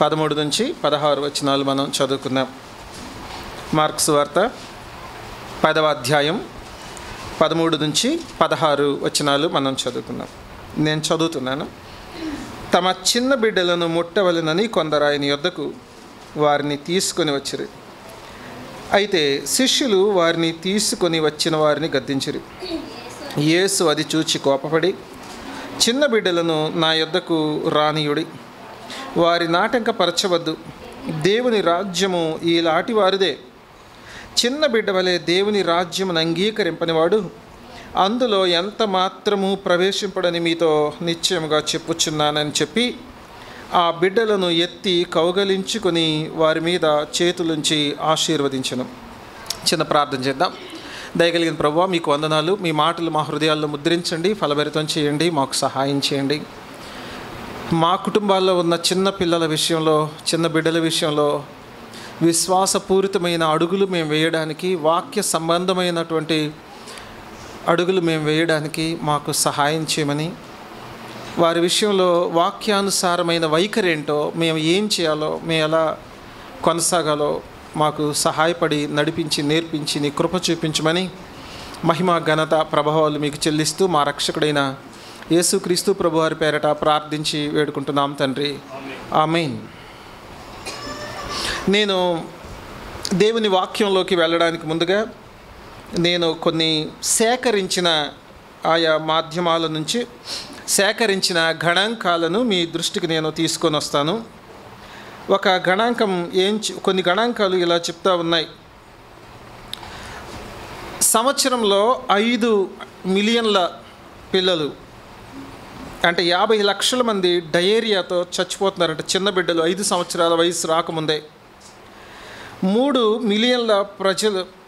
13 నుంచి 16 వచనాలు మనం చదువుకుందాం. మార్కు సువార్త 10వ అధ్యాయం 13 నుంచి 16 వచనాలు మనం చదువుకుందాం. నేను చదువుతున్నాను. తమ చిన్న బిడ్డలను ముట్టవలెనని కొందరు ఆయన యొద్దకు వారిని తీసుకొని వచ్చిరి. అయితే శిష్యులు వారిని తీసుకొని వచ్చిన వారిని గద్దించిరి. యేసు అది చూచి కోపపడి, చిన్న బిడ్డలను నా యొద్దకు రానియుడి, వారి నాటంకపరచవద్దు, దేవుని రాజ్యము ఈలాటి వారిదే. చిన్న బిడ్డ వలె దేవుని రాజ్యమును అంగీకరింపనివాడు అందులో ఎంత మాత్రము ప్రవేశింపడని మీతో నిశ్చయముగా చెప్పుచున్నానని చెప్పి ఆ బిడ్డలను ఎత్తి కౌగలించుకొని వారి మీద చేతులుంచి ఆశీర్వదించెను. చిన్న ప్రార్థన చేద్దాం. దయగలిగిన ప్రభువా, మీకు వందనాలు. మీ మాటలు మా హృదయాల్లో ముద్రించండి, ఫలభరితం చేయండి, మాకు సహాయం చేయండి. మా కుటుంబాల్లో ఉన్న చిన్న పిల్లల విషయంలో, చిన్న బిడ్డల విషయంలో విశ్వాసపూరితమైన అడుగులు మేము వేయడానికి, వాక్య సంబంధమైనటువంటి అడుగులు మేము వేయడానికి మాకు సహాయం చేయమని, వారి విషయంలో వాక్యానుసారమైన వైఖరి ఏంటో, మేము ఏం చేయాలో, మేము ఎలా కొనసాగాలో మాకు సహాయపడి నడిపించి నేర్పించి నీ కృప చూపించమని మహిమ ఘనత ప్రభావాలు మీకు చెల్లిస్తూ మా రక్షకుడైన యేసుక్రీస్తు ప్రభువారి పేరట ప్రార్థించి వేడుకుంటున్నాం తండ్రి, ఆమేన్. నేను దేవుని వాక్యంలోకి వెళ్ళడానికి ముందుగా నేను కొన్ని సేకరించిన ఆయా మాధ్యమాల నుంచి సేకరించిన గణాంకాలను మీ దృష్టికి నేను తీసుకొని వస్తాను. ఒక గణాంకం కొన్ని గణాంకాలు ఇలా చెప్తా ఉన్నాయి. సంవత్సరంలో 5 మిలియన్ల పిల్లలు, అంటే 50 లక్షల మంది డయేరియాతో చచ్చిపోతున్నారంట. చిన్న బిడ్డలు 5 సంవత్సరాల వయసు రాకముందే. 3 మిలియన్ల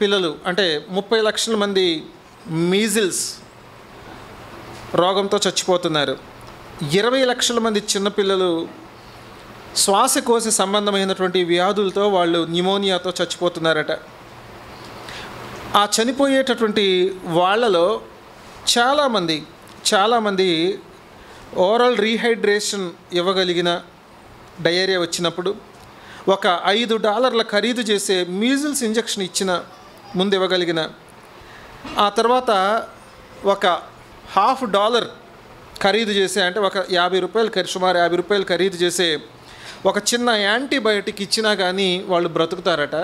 పిల్లలు, అంటే 30 లక్షల మంది మీజిల్స్ రోగంతో చచ్చిపోతున్నారు. 20 లక్షల మంది చిన్నపిల్లలు శ్వాసకోశ సంబంధమైనటువంటి వ్యాధులతో వాళ్ళు న్యూమోనియాతో చచ్చిపోతున్నారట. ఆ చనిపోయేటటువంటి వాళ్ళలో చాలామంది ఓరల్ రీహైడ్రేషన్ ఇవ్వగలిగిన డయేరియా వచ్చినప్పుడు ఒక $5 ఖరీదు చేసే మీజిల్స్ ఇంజెక్షన్ ఇచ్చిన ముందు ఇవ్వగలిగిన, ఆ తర్వాత ఒక $50 ఖరీదు చేసే, అంటే ఒక సుమారు 50 రూపాయలు ఖరీదు చేసే ఒక చిన్న యాంటీబయాటిక్ ఇచ్చినా కానీ వాళ్ళు బ్రతుకుతారట.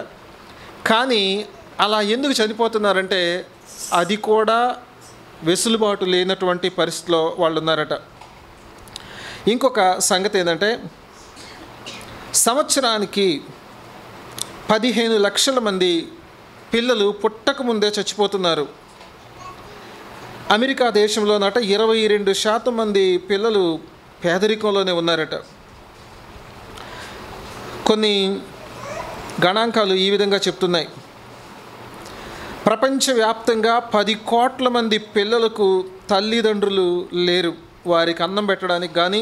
కానీ అలా ఎందుకు చనిపోతున్నారంటే అది కూడా వెసులుబాటు లేనటువంటి పరిస్థితిలో వాళ్ళు ఉన్నారట. ఇంకొక సంగతి ఏంటంటే సంవత్సరానికి 15 లక్షల మంది పిల్లలు పుట్టకముందే చచ్చిపోతున్నారు. అమెరికా దేశంలోనట 22% మంది పిల్లలు పేదరికంలోనే ఉన్నారట. కొన్ని గణాంకాలు ఈ విధంగా చెప్తున్నాయి. ప్రపంచవ్యాప్తంగా 10 కోట్ల మంది పిల్లలకు తల్లిదండ్రులు లేరు. వారికి అన్నం పెట్టడానికి కానీ,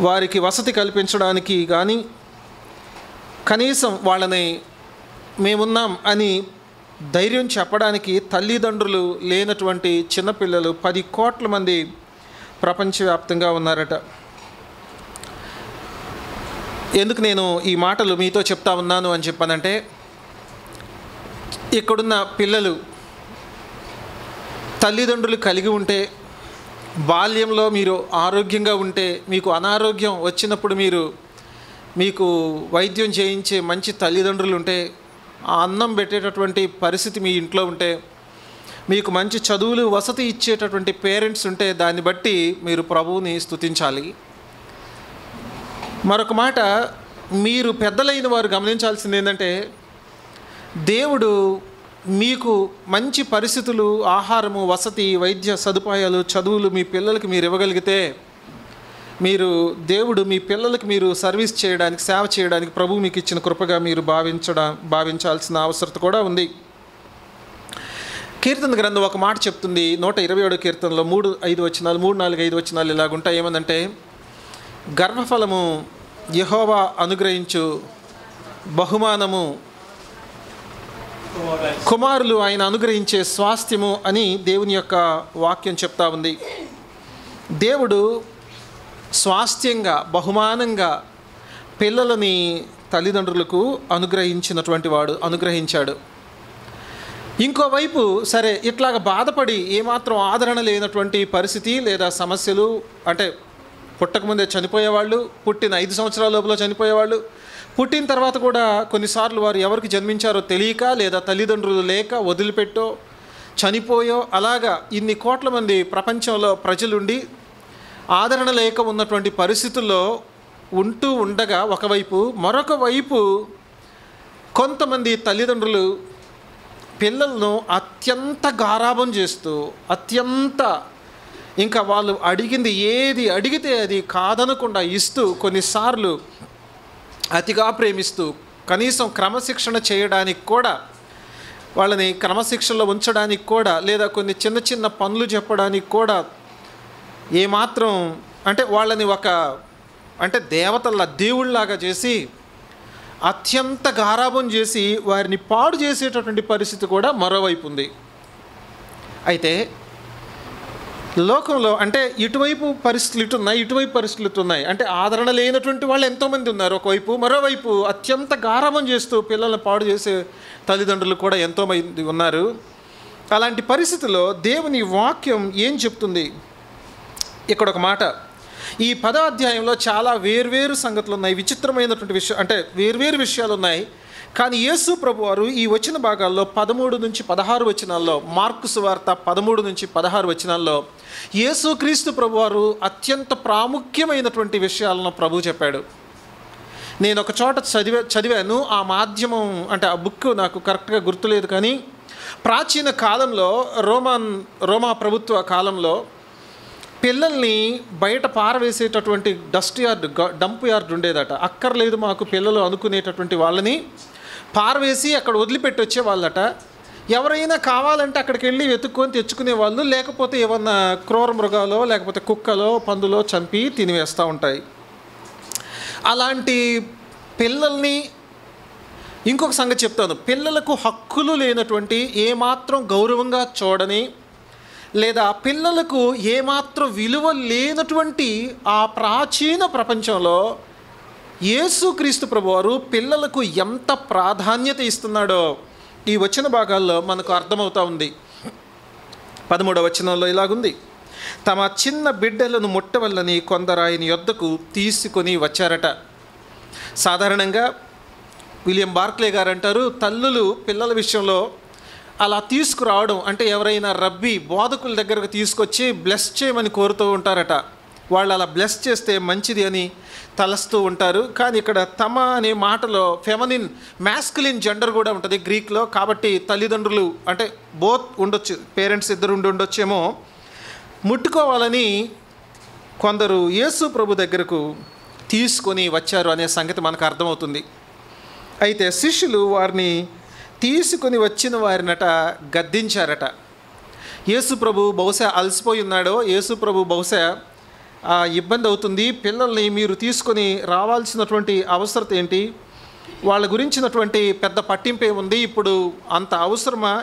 వారికి వసతి కల్పించడానికి కానీ, కనీసం వాళ్ళని మేమున్నాం అని ధైర్యం చెప్పడానికి తల్లిదండ్రులు లేనటువంటి చిన్నపిల్లలు 10 కోట్ల మంది ప్రపంచవ్యాప్తంగా ఉన్నారట. ఎందుకు నేను ఈ మాటలు మీతో చెప్తా ఉన్నాను అని చెప్పానంటే, ఇక్కడున్న పిల్లలు తల్లిదండ్రులు కలిగి ఉంటే, బాల్యంలో మీరు ఆరోగ్యంగా ఉంటే, మీకు అనారోగ్యం వచ్చినప్పుడు మీకు వైద్యం చేయించే మంచి తల్లిదండ్రులు ఉంటే, ఆ అన్నం పెట్టేటటువంటి పరిస్థితి మీ ఇంట్లో ఉంటే, మీకు మంచి చదువులు వసతి ఇచ్చేటటువంటి పేరెంట్స్ ఉంటే, దాన్ని బట్టి మీరు ప్రభువుని స్తుతించాలి. మరొక మాట, మీరు పెద్దలైన వారు గమనించాల్సింది ఏంటంటే, దేవుడు మీకు మంచి పరిస్థితులు, ఆహారము, వసతి, వైద్య సదుపాయాలు, చదువులు మీ పిల్లలకి మీరు ఇవ్వగలిగితే, దేవుడు మీ పిల్లలకి మీరు సర్వీస్ చేయడానికి, సేవ చేయడానికి ప్రభువు మీకు ఇచ్చిన కృపగా మీరు భావించాల్సిన అవసరం కూడా ఉంది. కీర్తన గ్రంథం ఒక మాట చెప్తుంది. 127వ కీర్తనలో 3, 4, 5 వచనాలు ఇలాగుంటాయి. ఏమందంటే, గర్భఫలము యెహోవా అనుగ్రహించు బహుమానము, కుమారులు ఆయన అనుగ్రహించే స్వాస్థ్యము అని దేవుని యొక్క వాక్యం చెప్తా ఉంది. దేవుడు స్వాస్థ్యంగా బహుమానంగా పిల్లలని తల్లిదండ్రులకు అనుగ్రహించాడు. ఇంకోవైపు సరే ఇట్లాగ బాధపడి ఏమాత్రం ఆదరణ లేనటువంటి పరిస్థితి లేదా సమస్యలు, అంటే పుట్టకముందే చనిపోయేవాళ్ళు, పుట్టిన 5 సంవత్సరాల లోపల చనిపోయేవాళ్ళు, పుట్టిన తర్వాత కూడా కొన్నిసార్లు వారు ఎవరికి జన్మించారో తెలియక లేదా తల్లిదండ్రులు లేక వదిలిపెట్టో చనిపోయో అలాగా ఇన్ని కోట్ల మంది ప్రపంచంలో ప్రజలుండి ఆదరణ లేక ఉన్నటువంటి పరిస్థితుల్లో ఉంటూ ఉండగా మరొక వైపు కొంతమంది తల్లిదండ్రులు పిల్లలను అత్యంత గారాబం చేస్తూ ఇంకా వాళ్ళు అడిగింది ఏది అడిగితే అది కాదనకుండా ఇస్తూ, కొన్నిసార్లు అతిగా ప్రేమిస్తూ, కనీసం క్రమశిక్షణ చేయడానికి కూడా, వాళ్ళని క్రమశిక్షణలో ఉంచడానికి కూడా, లేదా కొన్ని చిన్న చిన్న పనులు చెప్పడానికి కూడా ఏమాత్రం అంటే వాళ్ళని దేవతల్లా దేవుళ్ళలాగా చేసి అత్యంత గారాబం చేసి వారిని పాడు చేసేటటువంటి పరిస్థితి కూడా మరోవైపు ఉంది. అయితే లోకంలో ఇటువైపు పరిస్థితులు ఇటువైపు పరిస్థితులు ఉన్నాయి. ఆదరణ లేనటువంటి వాళ్ళు ఎంతోమంది ఉన్నారు ఒకవైపు, మరోవైపు అత్యంత గారాబం చేస్తూ పిల్లల్ని పాడు చేసే తల్లిదండ్రులు కూడా ఎంతోమంది ఉన్నారు. అలాంటి పరిస్థితుల్లో దేవుని వాక్యం ఏం చెప్తుంది? ఇక్కడ ఒక మాట, ఈ 10వ అధ్యాయంలో చాలా వేర్వేరు సంగతులు ఉన్నాయి, విచిత్రమైనటువంటి వేర్వేరు విషయాలు ఉన్నాయి. కానీ యేసు ప్రభు వారు ఈ వచన భాగాల్లో 13 నుంచి 16 వచనాల్లో, మార్కు సువార్త 13 నుంచి 16 వచనాల్లో యేసుక్రీస్తు ప్రభు వారు అత్యంత ప్రాముఖ్యమైనటువంటి విషయాలను ప్రభు చెప్పాడు. నేను ఒక చోట చదివాను, ఆ మాధ్యమం ఆ బుక్ నాకు కరెక్ట్గా గుర్తులేదు, కానీ ప్రాచీన కాలంలో రోమా ప్రభుత్వ కాలంలో పిల్లల్ని బయట పారవేసేటటువంటి డంప్ యార్డ్ ఉండేదట. అక్కర్లేదు మాకు పిల్లలు అనుకునేటటువంటి వాళ్ళని పారవేసి అక్కడ వదిలిపెట్టి వచ్చేవాళ్ళట. ఎవరైనా కావాలంటే అక్కడికి వెళ్ళి వెతుక్కొని తెచ్చుకునే వాళ్ళు, లేకపోతే ఏమన్నా క్రూర మృగాలో లేకపోతే కుక్కలో పందులో చంపి తినివేస్తూ ఉంటాయి. అలాంటి పిల్లల్ని ఇంకొక సంగతి చెప్తాను, పిల్లలకు హక్కులు లేనటువంటి, ఏమాత్రం గౌరవంగా చూడని లేదా పిల్లలకు ఏమాత్రం విలువ లేనటువంటి ఆ ప్రాచీన ప్రపంచంలో యేసుక్రీస్తు ప్రభువారు పిల్లలకు ఎంత ప్రాధాన్యత ఇస్తున్నాడో ఈ వచన భాగాల్లో మనకు అర్థమవుతూ ఉంది. 13వ వచనంలో ఇలాగుంది, తమ చిన్న బిడ్డలను ముట్టవల్లని కొందరు ఆయన యొద్దకు తీసుకొని వచ్చారట. సాధారణంగా విలియం బార్క్లే గారు అంటారు, తల్లులు పిల్లల విషయంలో అలా తీసుకురావడం ఎవరైనా బోధకుల దగ్గరకు తీసుకొచ్చి బ్లెస్ చేయమని కోరుతూ ఉంటారట. వాళ్ళు అలా బ్లెస్ చేస్తే మంచిది అని తలస్తూ ఉంటారు. కానీ ఇక్కడ తమ అనే మాటలో ఫెమనిన్ మ్యాస్కులిన్ జెండర్ కూడా ఉంటుంది గ్రీక్లో. కాబట్టి తల్లిదండ్రులు బోత్ ఉండొచ్చు, పేరెంట్స్ ఇద్దరు ఉండొచ్చేమో, ముట్టుకోవాలని కొందరు యేసు ప్రభు దగ్గరకు తీసుకొని వచ్చారు అనే సంగతి మనకు అర్థమవుతుంది. అయితే శిష్యులు వారిని తీసుకొని వచ్చిన వారినట గద్దించారట. యేసు ప్రభు బహుశా అలసిపోయి ఉన్నాడో, యేసు ప్రభు బహుశా ఇబ్బంది అవుతుంది, పిల్లల్ని మీరు తీసుకొని రావాల్సినటువంటి అవసరం ఏంటి, వాళ్ళ గురించినటువంటి పెద్ద పట్టింపే ఉంది, ఇప్పుడు అంత అవసరమా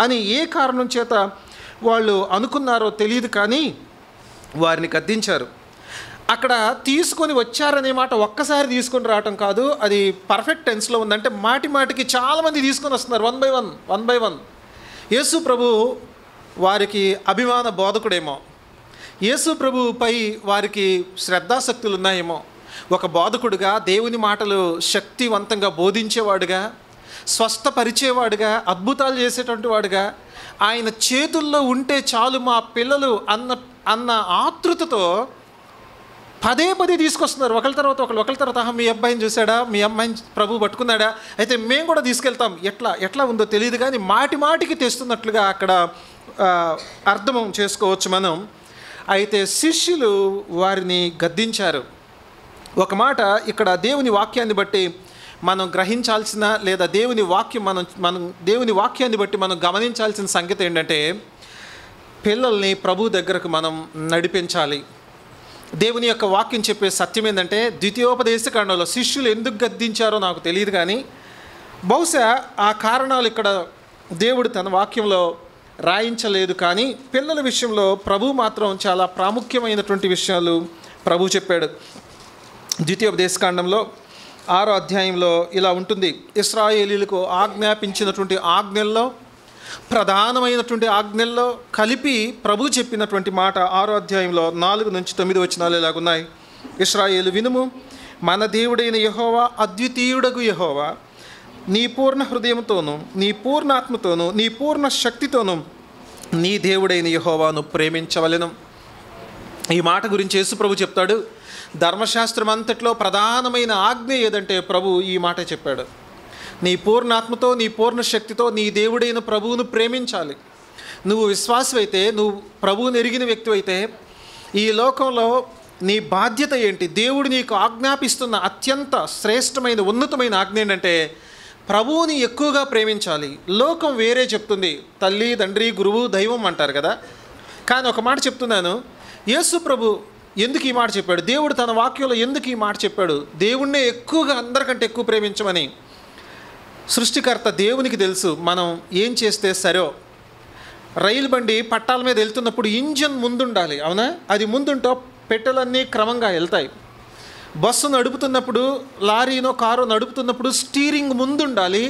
అని ఏ కారణం చేత వాళ్ళు అనుకున్నారో తెలియదు, కానీ వారిని గద్దించారు. అక్కడ తీసుకొని వచ్చారనే మాట ఒక్కసారి తీసుకొని రావటం కాదు, అది పర్ఫెక్ట్ టెన్స్లో ఉందంటే మాటికి చాలామంది తీసుకొని వస్తున్నారు, వన్ బై వన్. యేసు ప్రభు వారికి అభిమాన బోధకుడేమో, యేసు ప్రభుపై వారికి శ్రద్ధాశక్తులు ఉన్నాయేమో, ఒక బోధకుడుగా దేవుని మాటలు శక్తివంతంగా బోధించేవాడుగా, స్వస్థపరిచేవాడుగా, అద్భుతాలు చేసేటువంటి వాడుగా, ఆయన చేతుల్లో ఉంటే చాలు మా పిల్లలు అన్న ఆతృతతో పదే తీసుకొస్తున్నారు. ఒకరి తర్వాత మీ అబ్బాయిని చూశాడా, మీ అమ్మాయిని ప్రభు పట్టుకున్నాడా, అయితే మేము కూడా తీసుకెళ్తాం. ఎట్లా ఉందో తెలియదు, కానీ మాటికి తెస్తున్నట్లుగా అక్కడ అర్థం చేసుకోవచ్చు మనం. అయితే శిష్యులు వారిని గద్దించారు. ఒక మాట ఇక్కడ దేవుని వాక్యాన్ని బట్టి మనం గ్రహించాల్సిన, లేదా దేవుని వాక్యాన్ని బట్టి మనం గమనించాల్సిన సంగతి ఏంటంటే, పిల్లల్ని ప్రభు దగ్గరకు మనం నడిపించాలి. దేవుని యొక్క వాక్యం చెప్పే సత్యం ఏంటంటే, ద్వితీయోపదేశకాండంలో శిష్యులు ఎందుకు గద్దించారో నాకు తెలియదు, కానీ బహుశా ఆ కారణాలు ఇక్కడ దేవుడు తన వాక్యంలో రాయించలేదు. కానీ పిల్లల విషయంలో ప్రభు మాత్రం చాలా ప్రాముఖ్యమైనటువంటి విషయాలు ప్రభు చెప్పాడు ద్వితీయోపదేశకాండంలో 6వ అధ్యాయంలో ఇలా ఉంటుంది. ఇశ్రాయేలీయులకు ఆజ్ఞాపించినటువంటి ఆజ్ఞల్లో ప్రధానమైనటువంటి ఆజ్ఞల్లో కలిపి ప్రభు చెప్పినటువంటి మాట 6వ అధ్యాయంలో 4 నుంచి 9 వచనాలు ఇలాగున్నాయి. ఇశ్రాయేలు వినుము, మన దేవుడైన యెహోవా అద్వితీయుడగు యెహోవా నీ పూర్ణ హృదయంతోనూ నీ పూర్ణాత్మతోనూ నీ పూర్ణ శక్తితోనూ నీ దేవుడైన యెహోవాను ప్రేమించవలెను. ఈ మాట గురించి యేసు ప్రభు చెప్తాడు. ధర్మశాస్త్రం అంతట్లో ప్రధానమైన ఆజ్ఞ ఏదంటే ప్రభు ఈ మాట చెప్పాడు. నీ పూర్ణాత్మతో నీ పూర్ణ శక్తితో నీ దేవుడైన ప్రభువును ప్రేమించాలి. నువ్వు విశ్వాసమైతే, నువ్వు ప్రభువుని ఎరిగిన వ్యక్తి అయితే ఈ లోకంలో నీ బాధ్యత ఏంటి? దేవుడు నీకు ఆజ్ఞాపిస్తున్న అత్యంత శ్రేష్టమైన ఉన్నతమైన ఆజ్ఞ ఏంటంటే ప్రభువుని ఎక్కువగా ప్రేమించాలి. లోకం వేరే చెప్తుంది, తల్లి తండ్రి గురువు దైవం అంటారు కదా. కానీ ఒక మాట చెప్తున్నాను, యేసు ప్రభు ఎందుకు ఈ మాట చెప్పాడు? దేవుడు తన వాక్యంలో ఎందుకు ఈ మాట చెప్పాడు? దేవుణ్ణే ఎక్కువగా అందరికంటే ఎక్కువ ప్రేమించమని. సృష్టికర్త దేవునికి తెలుసు మనం ఏం చేస్తే సరో. రైలు బండి పట్టాల మీద వెళ్తున్నప్పుడు ఇంజన్ ముందుండాలి, అవునా? అది ముందుంటో పెట్టెలన్నీ క్రమంగా వెళ్తాయి. బస్సు నడుపుతున్నప్పుడు, లారీనో కారో నడుపుతున్నప్పుడు స్టీరింగ్ ముందుండాలి.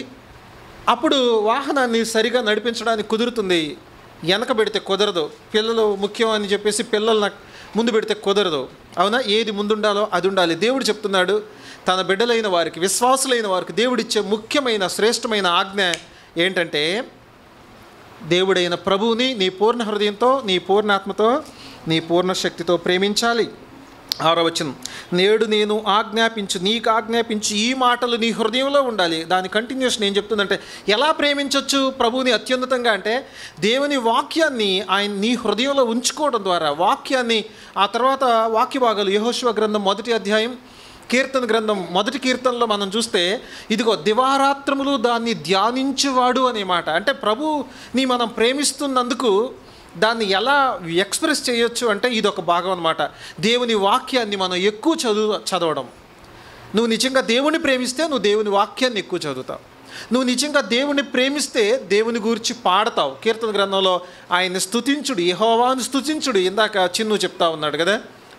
అప్పుడు వాహనాన్ని సరిగా నడిపించడానికి కుదురుతుంది. వెనక పెడితే కుదరదు. పిల్లలు ముఖ్యం అని చెప్పేసి పిల్లల్ని ముందు పెడితే కుదరదు, అవునా? ఏది ముందుండాలో అది ఉండాలి. దేవుడు చెప్తున్నాడు తన బిడ్డలైన వారికి, విశ్వాసులైన వారికి దేవుడిచ్చే ముఖ్యమైన శ్రేష్టమైన ఆజ్ఞ ఏంటంటే దేవుడైన ప్రభువుని నీ పూర్ణ హృదయంతో నీ పూర్ణాత్మతో నీ పూర్ణ శక్తితో ప్రేమించాలి. 6వ వచనం, నేడు నేను నీకు ఆజ్ఞాపించు ఈ మాటలు నీ హృదయంలో ఉండాలి. దాని కంటిన్యూషన్ ఏం చెప్తుందంటే ఎలా ప్రేమించవచ్చు ప్రభువుని అత్యున్నతంగా అంటే దేవుని వాక్యాన్ని ఆయన నీ హృదయంలో ఉంచుకోవడం ద్వారా, వాక్యాన్ని ఆ తర్వాత వాక్య భాగాలు యెహోషువ గ్రంథం 1వ అధ్యాయం, కీర్తన గ్రంథం 1వ కీర్తనలో మనం చూస్తే ఇదిగో దివారాత్రములు దాన్ని ధ్యానించువాడు అనే మాట. అంటే ప్రభుని మనం ప్రేమిస్తున్నందుకు దాన్ని ఎలా ఎక్స్ప్రెస్ చేయొచ్చు అంటే ఇది ఒక భాగం అన్నమాట. దేవుని వాక్యాన్ని మనం ఎక్కువ చదవడం. నువ్వు నిజంగా దేవుని ప్రేమిస్తే నువ్వు దేవుని వాక్యాన్ని ఎక్కువ చదువుతావు. నువ్వు నిజంగా దేవుని ప్రేమిస్తే దేవుని గురించి పాడతావు. కీర్తన గ్రంథంలో ఆయన్ని స్తుతించుడు, యెహోవాను స్తుతించుడు. ఇందాక చిన్ను చెప్తా ఉన్నాడు కదా,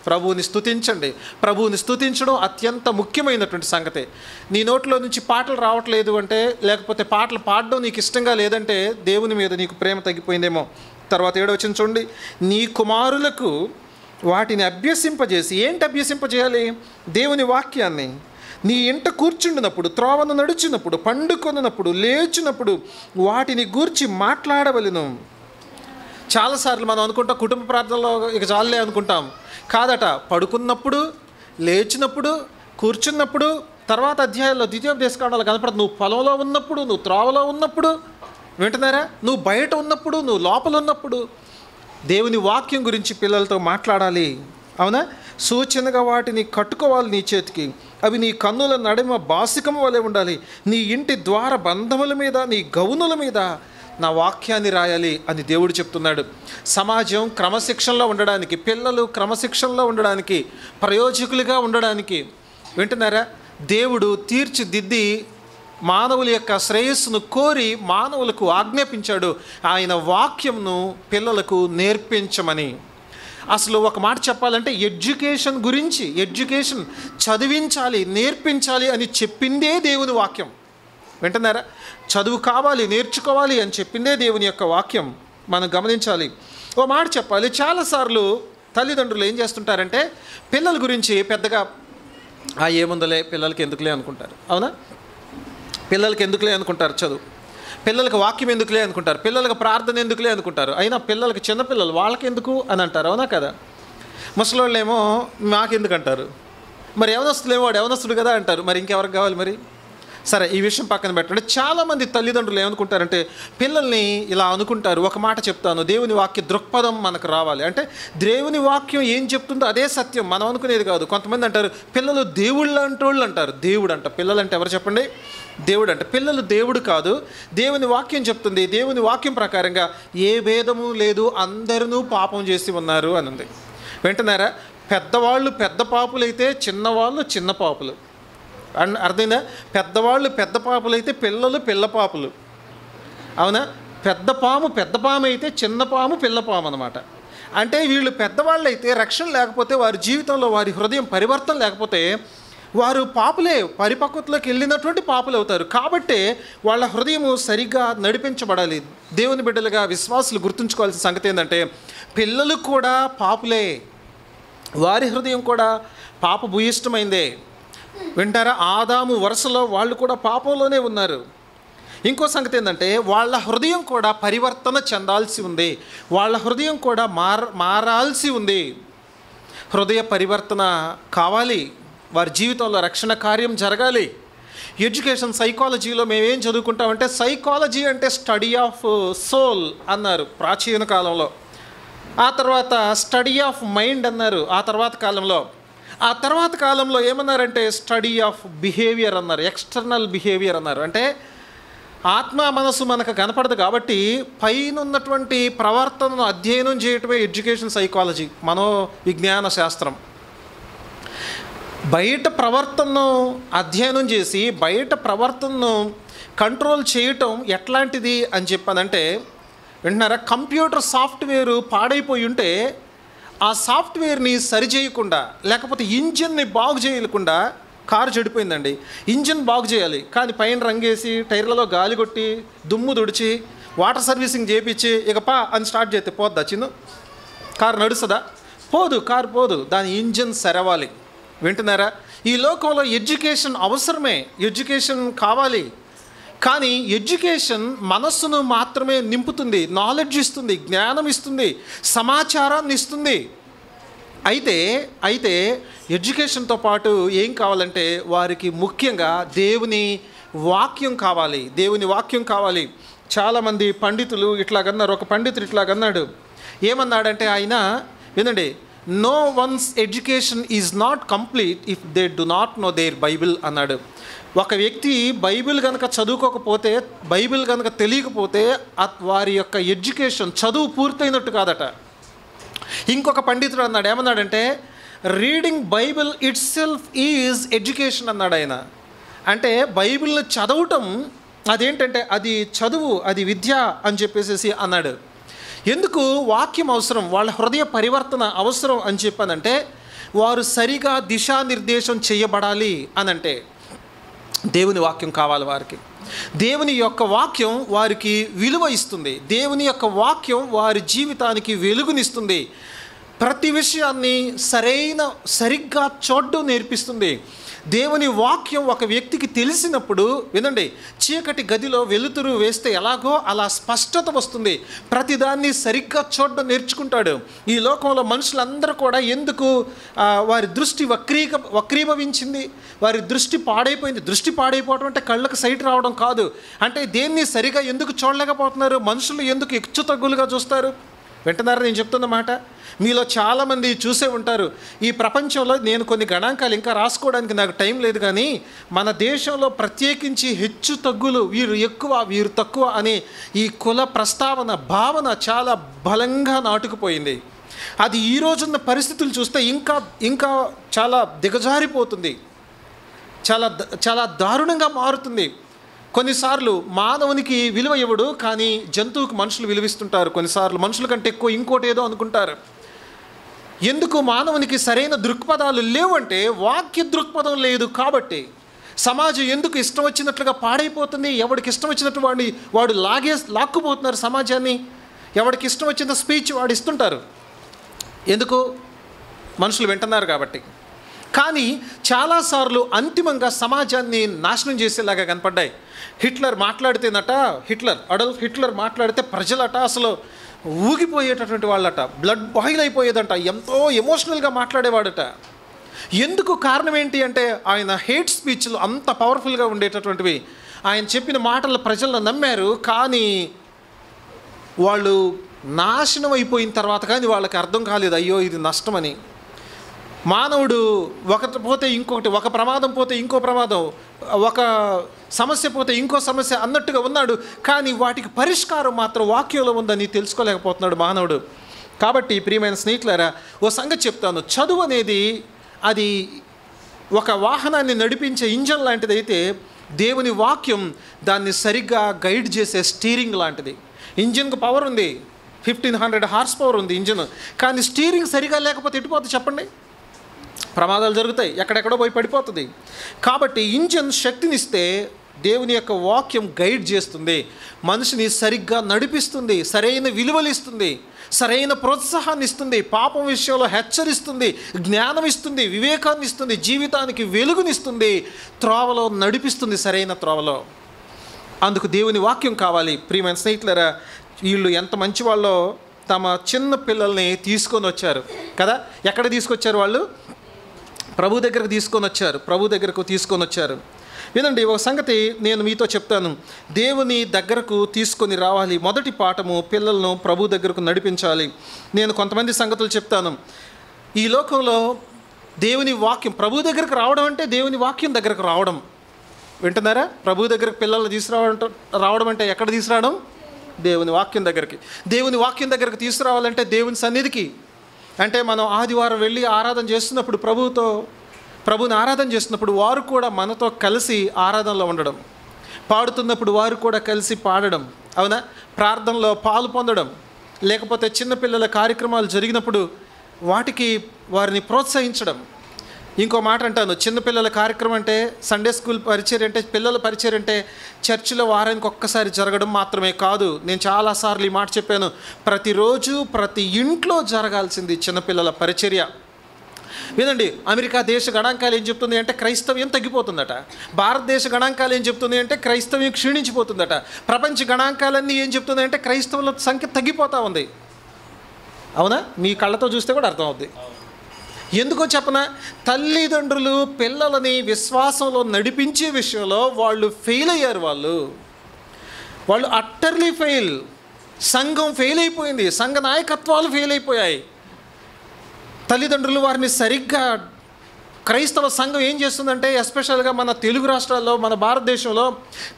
ప్రభువుని స్తుతించండి. ప్రభువుని స్తుతించడం అత్యంత ముఖ్యమైనటువంటి సంగతి. నీ నోట్లో నుంచి పాటలు రావట్లేదు అంటే, లేకపోతే పాటలు పాడడం నీకు ఇష్టంగా లేదంటే దేవుని మీద నీకు ప్రేమ తగ్గిపోయిందేమో. తర్వాత 7వ వచనం చూడండి, నీ కుమారులకు వాటిని అభ్యసింపజేసి, ఏంటి అభ్యసింపజేయాలి? దేవుని వాక్యాన్ని. నీ ఇంట కూర్చుండినప్పుడు, త్రోవను నడుచినప్పుడు, పండుకొన్నప్పుడు, లేచినప్పుడు వాటిని గూర్చి మాట్లాడవలెను. చాలాసార్లు మనం అనుకుంటాం కుటుంబ ప్రార్థనలో ఇక చాలులే అనుకుంటాం. కాదట, పడుకున్నప్పుడు, లేచినప్పుడు, కూర్చున్నప్పుడు, తర్వాత అధ్యాయంలో ద్వితీయోపదేశకాండాలు కనపడదు. నువ్వు పొలంలో ఉన్నప్పుడు, నువ్వు త్రోవలో ఉన్నప్పుడు, వింటున్నారా? నువ్వు బయట ఉన్నప్పుడు, నువ్వు లోపల ఉన్నప్పుడు దేవుని వాక్యం గురించి పిల్లలతో మాట్లాడాలి, అవునా? సూచనగా వాటిని కట్టుకోవాలి నీ చేతికి. అవి నీ కన్నుల నడుమ బాసికం వలె ఉండాలి. నీ ఇంటి ద్వార బంధముల మీద, నీ గౌనుల మీద నా వాక్యాన్ని రాయాలి అని దేవుడు చెప్తున్నాడు. సమాజం క్రమశిక్షణలో ఉండడానికి, పిల్లలు క్రమశిక్షణలో ఉండడానికి, ప్రయోజకులుగా ఉండడానికి, వింటున్నారా? దేవుడు తీర్చిదిద్ది మానవుల యొక్క శ్రేయస్సును కోరి మానవులకు ఆజ్ఞాపించాడు ఆయన వాక్యంను పిల్లలకు నేర్పించమని. అసలు ఒక మాట చెప్పాలంటే ఎడ్యుకేషన్ గురించి, ఎడ్యుకేషన్ చదివించాలి, నేర్పించాలి అని చెప్పిందే దేవుని వాక్యం. వింటున్నారా? చదువు కావాలి, నేర్చుకోవాలి అని చెప్పిందే దేవుని యొక్క వాక్యం. మనం గమనించాలి. ఓ మాట చెప్పాలి, చాలాసార్లు తల్లిదండ్రులు ఏం చేస్తుంటారంటే పిల్లల గురించి పెద్దగా ఏముందలే, పిల్లలకి ఎందుకులే అనుకుంటారు, అవునా? పిల్లలకి ఎందుకులే అనుకుంటారు చదువు, పిల్లలకి వాక్యం ఎందుకులే అనుకుంటారు, పిల్లలకి ప్రార్థన ఎందుకులే అనుకుంటారు. అయినా పిల్లలకి చిన్నపిల్లలు వాళ్ళకి ఎందుకు అని అంటారు, అవునా కదా? ముసలోళ్ళేమో మాకెందుకు అంటారు. మరి యవనస్తులేమో వాడు యవనస్తుడు కదా అంటారు. మరి ఇంకెవరికి కావాలి మరి? సరే, ఈ విషయం పక్కన పెట్టండి. చాలామంది తల్లిదండ్రులు ఏమనుకుంటారంటే పిల్లల్ని ఇలా అనుకుంటారు. ఒక మాట చెప్తాను, దేవుని వాక్య దృక్పథం మనకు రావాలి అంటే దేవుని వాక్యం ఏం చెప్తుందో అదే సత్యం, మనం అనుకునేది కాదు. కొంతమంది అంటారు పిల్లలు దేవుళ్ళు అంటోళ్ళు అంటారు. దేవుడు అంట, పిల్లలు అంటే ఎవరు చెప్పండి? దేవుడు అంట. పిల్లలు దేవుడు కాదు, దేవుని వాక్యం చెప్తుంది. దేవుని వాక్యం ప్రకారంగా ఏ భేదము లేదు, అందరూ పాపం చేసి ఉన్నారు అని ఉంది. వింటున్నారా? పెద్దవాళ్ళు పెద్ద పాపులైతే చిన్నవాళ్ళు చిన్న పాపులు. అర్థమైందా? పెద్దవాళ్ళు పెద్ద పాపులైతే పిల్లలు పిల్ల పాపులు, అవునా? పెద్ద పాము అయితే చిన్న పాము పిల్ల పాము అన్నమాట. అంటే వీళ్ళు పెద్దవాళ్ళు అయితే రక్షణ లేకపోతే వారి జీవితంలో వారి హృదయం పరివర్తన లేకపోతే వారు పాపులే, పరిపక్వతలోకి వెళ్ళినటువంటి పాపులు అవుతారు. కాబట్టే వాళ్ళ హృదయము సరిగ్గా నడిపించబడాలి. దేవుని బిడ్డలుగా విశ్వాసులు గుర్తుంచుకోవాల్సిన సంగతి ఏంటంటే పిల్లలు కూడా పాపులే, వారి హృదయం కూడా పాప భూయిష్టమైందే. వింటారా? ఆదాము వరుసలో వాళ్ళు కూడా పాపంలోనే ఉన్నారు. ఇంకో సంగతి ఏంటంటే వాళ్ళ హృదయం కూడా పరివర్తన చెందాల్సి ఉంది, వాళ్ళ హృదయం కూడా మారాల్సి ఉంది. హృదయ పరివర్తన కావాలి, వారి జీవితంలో రక్షణ కార్యం జరగాలి. ఎడ్యుకేషన్ సైకాలజీలో మేమేం చదువుకుంటామంటే సైకాలజీ అంటే స్టడీ ఆఫ్ సోల్ అన్నారు ప్రాచీన కాలంలో. ఆ తర్వాత స్టడీ ఆఫ్ మైండ్ అన్నారు ఆ తర్వాత కాలంలో. ఆ తర్వాత కాలంలో ఏమన్నారంటే స్టడీ ఆఫ్ బిహేవియర్ అన్నారు, ఎక్స్టర్నల్ బిహేవియర్ అన్నారు. అంటే ఆత్మ మనసు మనకు కనపడదు కాబట్టి పైన ఉన్నటువంటి ప్రవర్తనను అధ్యయనం చేయటమే ఎడ్యుకేషన్ సైకాలజీ, మనోవిజ్ఞాన శాస్త్రం. బయట ప్రవర్తనను అధ్యయనం చేసి బయట ప్రవర్తనను కంట్రోల్ చేయటం ఎట్లాంటిది అని చెప్పానంటే వింటున్నారా, కంప్యూటర్ సాఫ్ట్వేరు పాడైపోయి ఉంటే ఆ సాఫ్ట్వేర్ని సరిచేయకుండా లేకపోతే ఇంజిన్ని బాగు చేయకుండా కారు చెడిపోయిందండి, ఇంజిన్ బాగు చేయాలి కానీ పైన రంగేసి టైర్లలో గాలి కొట్టి దుమ్ము తుడిచి వాటర్ సర్వీసింగ్ చేయించి ఇక పా అని స్టార్ట్ చేస్తే పోద్దా చిన్ను? కారు నడుస్తుందా? పోదు, కారు పోదు, దాని ఇంజిన్ సరవాలి. వింటున్నారా? ఈ లోకంలో ఎడ్యుకేషన్ అవసరమే, ఎడ్యుకేషన్ కావాలి. కానీ ఎడ్యుకేషన్ మనస్సును మాత్రమే నింపుతుంది, నాలెడ్జ్ ఇస్తుంది, జ్ఞానం ఇస్తుంది, సమాచారాన్ని ఇస్తుంది. అయితే ఎడ్యుకేషన్తో పాటు ఏం కావాలంటే వారికి ముఖ్యంగా దేవుని వాక్యం కావాలి, దేవుని వాక్యం కావాలి. చాలామంది పండితులు ఇట్లాగన్నారు. ఒక పండితుడు ఇట్లాగన్నాడు. ఏమన్నాడంటే ఆయన, వినండి, no one's education is not complete if they do not know their Bible అన్నాడు. ఒక వ్యక్తి బైబిల్ కనుక చదువుకోకపోతే, బైబిల్ కనుక తెలియకపోతే వారి యొక్క ఎడ్యుకేషన్ చదువు పూర్తయినట్టు కాదట. ఇంకొక పండితుడు అన్నాడు, ఏమన్నాడంటే reading Bible it self is education అన్నాడు ఆయన. అంటే బైబిల్ని చదవటం అదేంటంటే అది చదువు, అది విద్య అని చెప్పేసి అన్నాడు. ఎందుకు వాక్యం అవసరం, వాళ్ళ హృదయ పరివర్తన అవసరం అని చెప్పానంటే వారు సరిగా దిశానిర్దేశం చేయబడాలి అనంటే దేవుని వాక్యం కావాలి వారికి. దేవుని యొక్క వాక్యం వారికి విలువ ఇస్తుంది, దేవుని యొక్క వాక్యం వారి జీవితానికి వెలుగునిస్తుంది, ప్రతి విషయాన్ని సరిగ్గా చూడడం నేర్పిస్తుంది. దేవుని వాక్యం ఒక వ్యక్తికి తెలిసినప్పుడు, వినండి, చీకటి గదిలో వెలుతురు వేస్తే ఎలాగో అలా స్పష్టత వస్తుంది, ప్రతిదాన్ని సరిగ్గా చూడడం నేర్చుకుంటాడు. ఈ లోకంలో మనుషులందరూ కూడా ఎందుకు వారి దృష్టి వక్రీభవించింది, వారి దృష్టి పాడైపోయింది. దృష్టి పాడైపోవడం అంటే కళ్ళకు సైట్ రావడం కాదు, అంటే దేన్ని సరిగా ఎందుకు చూడలేకపోతున్నారు, మనుషులు ఎందుకు హెచ్చు తగ్గులుగా చూస్తారు. వింటున్నారా నేను చెప్తున్న మాట? మీలో చాలామంది చూసే ఉంటారు. ఈ ప్రపంచంలో నేను కొన్ని గణాంకాలు ఇంకా రాసుకోవడానికి నాకు టైం లేదు, కానీ మన దేశంలో ప్రత్యేకించి హెచ్చు తగ్గులు, వీరు ఎక్కువ వీరు తక్కువ అనే ఈ కుల ప్రస్తావన భావన చాలా బలంగా నాటుకుపోయింది. అది ఈ రోజున్న పరిస్థితులు చూస్తే ఇంకా చాలా దిగజారిపోతుంది, చాలా దారుణంగా మారుతుంది. కొన్నిసార్లు మానవునికి విలువ ఇవ్వడు, కానీ జంతువుకి మనుషులు విలువిస్తుంటారు. కొన్నిసార్లు మనుషుల కంటే ఎక్కువ ఇంకోటి ఏదో అనుకుంటారు. ఎందుకు మానవునికి సరైన దృక్పథాలు లేవంటే వాక్య దృక్పథం లేదు కాబట్టి. సమాజం ఎందుకు ఇష్టం వచ్చినట్లుగా పాడైపోతుంది, ఎవడికి ఇష్టం వచ్చినట్టు వాడు లాక్కుపోతున్నారు సమాజాన్ని, ఎవడికి ఇష్టం వచ్చిన స్పీచ్ వాడు ఇస్తుంటారు. ఎందుకు? మనుషులు వింటున్నారు కాబట్టి. కానీ చాలాసార్లు అంతిమంగా సమాజాన్ని నాశనం చేసేలాగా కనపడ్డాయి. అడల్ఫ్ హిట్లర్ మాట్లాడితే ప్రజలట అసలు ఊగిపోయేటటువంటి వాళ్ళట, బ్లడ్ బాయిల్ అయిపోయేదంట, ఎంతో ఎమోషనల్గా మాట్లాడేవాడట. ఎందుకు? కారణం ఏంటి అంటే ఆయన హేట్ స్పీచ్లు అంత పవర్ఫుల్గా ఉండేటటువంటివి. ఆయన చెప్పిన మాటలు ప్రజలను నమ్మారు, కానీ వాళ్ళు నాశనం అయిపోయిన తర్వాత కానీ వాళ్ళకి అర్థం కాలేదు, అయ్యో ఇది నష్టమని. మానవుడు ఒకటి పోతే ఇంకొకటి, ఒక ప్రమాదం పోతే ఇంకో ప్రమాదం, ఒక సమస్య పోతే ఇంకో సమస్య అన్నట్టుగా ఉన్నాడు, కానీ వాటికి పరిష్కారం మాత్రం వాక్యంలో ఉందని తెలుసుకోలేకపోతున్నాడు మానవుడు. కాబట్టి ప్రియమైన స్నేహితులారా, ఓ సంగతి చెప్తాను. చదువు అనేది అది ఒక వాహనాన్ని నడిపించే ఇంజన్ లాంటిది అయితే, దేవుని వాక్యం దాన్ని సరిగ్గా గైడ్ చేసే స్టీరింగ్ లాంటిది. ఇంజిన్కు పవర్ ఉంది, 1500 హార్స్ పవర్ ఉంది ఇంజిన్, కానీ స్టీరింగ్ సరిగా లేకపోతే ఎటుపోతుంది చెప్పండి? ప్రమాదాలు జరుగుతాయి, ఎక్కడెక్కడో పోయి పడిపోతుంది. కాబట్టి ఇంజిన్ శక్తినిస్తే దేవుని యొక్క వాక్యం గైడ్ చేస్తుంది, మనిషిని సరిగ్గా నడిపిస్తుంది, సరైన విలువలు ఇస్తుంది, సరైన ప్రోత్సాహాన్ని ఇస్తుంది, పాపం విషయంలో హెచ్చరిస్తుంది, జ్ఞానం ఇస్తుంది, వివేకాన్ని ఇస్తుంది, జీవితానికి వెలుగునిస్తుంది, త్రోవలో నడిపిస్తుంది, సరైన త్రోవలో. అందుకు దేవుని వాక్యం కావాలి. ప్రియమైన స్నేహితులారా, వీళ్ళు ఎంత మంచి వాళ్ళో తమ చిన్న పిల్లల్ని తీసుకొని వచ్చారు కదా. ఎక్కడ తీసుకొచ్చారు? వాళ్ళు ప్రభు దగ్గరకు తీసుకొని వచ్చారు. వినండి, ఒక సంగతి నేను మీతో చెప్తాను. దేవుని దగ్గరకు తీసుకొని రావాలి. మొదటి పాఠము, పిల్లలను ప్రభు దగ్గరకు నడిపించాలి. నేను కొంతమంది సంగతులు చెప్తాను. ఈ లోకంలో దేవుని వాక్యం, ప్రభు దగ్గరకు రావడం అంటే దేవుని వాక్యం దగ్గరకు రావడం. వింటున్నారా? ప్రభు దగ్గరకు పిల్లల్ని రావడం అంటే ఎక్కడ తీసుకురావడం? దేవుని వాక్యం దగ్గరికి. దేవుని వాక్యం దగ్గరకు తీసుకురావాలంటే దేవుని సన్నిధికి. అంటే మనం ఆదివారం వెళ్ళి ఆరాధన చేస్తున్నప్పుడు, ప్రభుని ఆరాధన చేస్తున్నప్పుడు వారు కూడా మనతో కలిసి ఆరాధనలో ఉండడం, పాడుతున్నప్పుడు వారు కూడా కలిసి పాడడం, అవునా? ప్రార్థనలో పాలు పొందడం, లేకపోతే చిన్నపిల్లల కార్యక్రమాలు జరిగినప్పుడు వాటికి వారిని ప్రోత్సహించడం. ఇంకో మాట అంటాను, చిన్నపిల్లల కార్యక్రమం అంటే, సండే స్కూల్ పరిచర్య అంటే, పిల్లల పరిచర్య అంటే చర్చిలో వారానికి ఒక్కసారి జరగడం మాత్రమే కాదు. నేను చాలాసార్లు ఈ మాట చెప్పాను. ప్రతిరోజు ప్రతి ఇంట్లో జరగాల్సింది చిన్నపిల్లల పరిచర్య. వినండి, అమెరికా దేశ గణాంకాలు ఏం చెప్తుంది అంటే క్రైస్తవ్యం తగ్గిపోతుందట. భారతదేశ గణాంకాలు ఏం చెప్తుంది అంటే క్రైస్తవ్యం క్షీణించిపోతుందట. ప్రపంచ గణాంకాలన్నీ ఏం చెప్తుంది అంటే క్రైస్తవుల సంఖ్య తగ్గిపోతూ ఉంది. అవునా? మీ కళ్ళతో చూస్తే కూడా అర్థమవుద్ది. ఎందుకో చెప్పనా? తల్లిదండ్రులు పిల్లలని విశ్వాసంలో నడిపించే విషయంలో వాళ్ళు ఫెయిల్ అయ్యారు. వాళ్ళు అట్టర్లీ ఫెయిల్. సంఘం ఫెయిల్ అయిపోయింది, సంఘ నాయకత్వాలు ఫెయిల్ అయిపోయాయి. తల్లిదండ్రులు వారిని సరిగ్గా, క్రైస్తవ సంఘం ఏం చేస్తుందంటే, ఎస్పెషల్గా మన తెలుగు రాష్ట్రాల్లో, మన భారతదేశంలో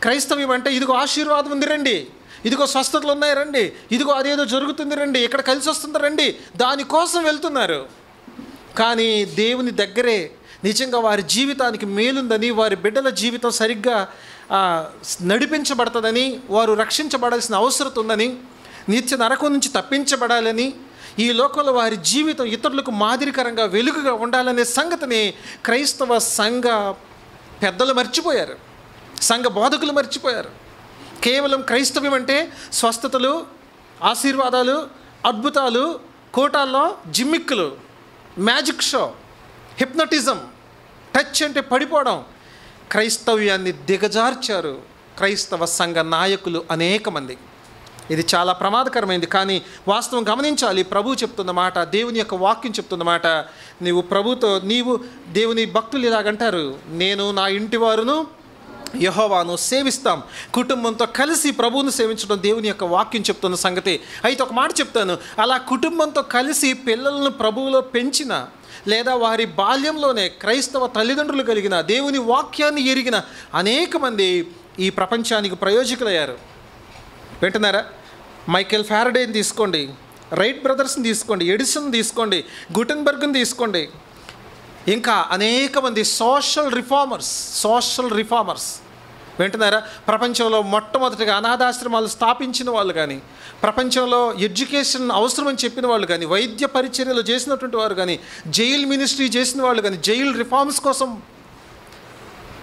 క్రైస్తవ్యం అంటే ఇదిగో ఆశీర్వాదం ఉంది రండి, ఇదిగో స్వస్థతలు ఉన్నాయి రండి, ఇదిగో అదేదో జరుగుతుంది రండి, ఇక్కడ కలిసి వస్తుంది రండి, దానికోసం వెళ్తున్నారు. కానీ దేవుని దగ్గరే నిజంగా వారి జీవితానికి మేలుందని, వారి బిడ్డల జీవితం సరిగ్గా నడిపించబడుతుందని, వారు రక్షించబడాల్సిన అవసరం ఉందని, నిత్య నరకం నుంచి తప్పించబడాలని, ఈ లోకంలో వారి జీవితం ఇతరులకు మాదిరికరంగా వెలుగుగా ఉండాలనే సంగతిని క్రైస్తవ సంఘ పెద్దలు మర్చిపోయారు, సంఘ బోధకులు మర్చిపోయారు. కేవలం క్రైస్తవ్యం అంటే స్వస్థతలు, ఆశీర్వాదాలు, అద్భుతాలు, కోటాల్లో జిమ్మిక్కులు, మ్యాజిక్ షో, హిప్నటిజం, టచ్ అంటే పడిపోవడం. క్రైస్తవ్యాన్ని దిగజార్చారు క్రైస్తవ సంఘ నాయకులు అనేక మంది. ఇది చాలా ప్రమాదకరమైంది. కానీ వాస్తవం గమనించాలి. ప్రభు చెప్తున్న మాట, దేవుని యొక్క వాక్యం చెప్తున్న మాట. నీవు దేవుని భక్తులు ఇలాగంటారు, నేను నా ఇంటి వారును యెహోవాను సేవిస్తాం. కుటుంబంతో కలిసి ప్రభువును సేవించడం దేవుని యొక్క వాక్యం చెప్తున్న సంగతి. అయితే ఒక మాట చెప్తాను, అలా కుటుంబంతో కలిసి పిల్లలను ప్రభువులో పెంచిన, లేదా వారి బాల్యంలోనే క్రైస్తవ తల్లిదండ్రులు కలిగిన, దేవుని వాక్యాన్ని ఎరిగిన అనేక మంది ఈ ప్రపంచానికి ప్రయోజకులయ్యారు. వింటున్నారా? మైకేల్ ఫ్యారడేని తీసుకోండి, రైట్ బ్రదర్స్ని తీసుకోండి, ఎడిసన్ తీసుకోండి, గుటెన్బర్గ్ని తీసుకోండి, ఇంకా అనేక మంది సోషల్ రిఫార్మర్స్. వింటున్నారా? ప్రపంచంలో మొట్టమొదటిగా అనాథాశ్రమాలు స్థాపించిన వాళ్ళు కానీ, ప్రపంచంలో ఎడ్యుకేషన్ అవసరమని చెప్పిన వాళ్ళు కానీ, వైద్య పరిచర్యలు చేసినటువంటి వారు కానీ, జైల్ మినిస్ట్రీ చేసిన వాళ్ళు కానీ, జైల్ రిఫార్మ్స్ కోసం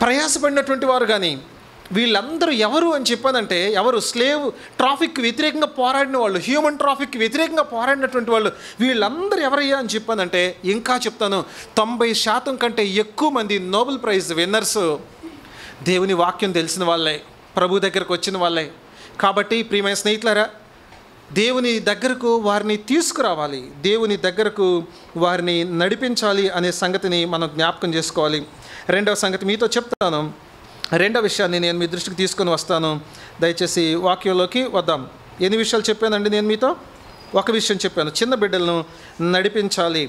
ప్రయాసపడినటువంటి వారు కానీ, వీళ్ళందరూ ఎవరు అని చెప్పానంటే, ఎవరు? స్లేవ్ ట్రాఫిక్ వ్యతిరేకంగా పోరాడిన వాళ్ళు, హ్యూమన్ ట్రాఫిక్ వ్యతిరేకంగా పోరాడినటువంటి వాళ్ళు. వీళ్ళందరూ ఎవరయ్యా అని చెప్పానంటే, ఇంకా చెప్తాను, 90% కంటే ఎక్కువ మంది నోబెల్ ప్రైజ్ విన్నర్స్ దేవుని వాక్యం తెలిసిన వాళ్ళే, ప్రభు దగ్గరకు వచ్చిన వాళ్ళే. కాబట్టి ప్రియమైన స్నేహితులారా, దేవుని దగ్గరకు వారిని తీసుకురావాలి, దేవుని దగ్గరకు వారిని నడిపించాలి అనే సంగతిని మనం జ్ఞాపకం చేసుకోవాలి. రెండవ సంగతి మీతో చెప్తాను. రెండో విషయాన్ని నేను మీ దృష్టికి తీసుకొని వస్తాను. దయచేసి వాక్యంలోకి వద్దాం. ఎన్ని విషయాలు చెప్పానండి నేను మీతో? ఒక విషయం చెప్పాను, చిన్న బిడ్డలను నడిపించాలి.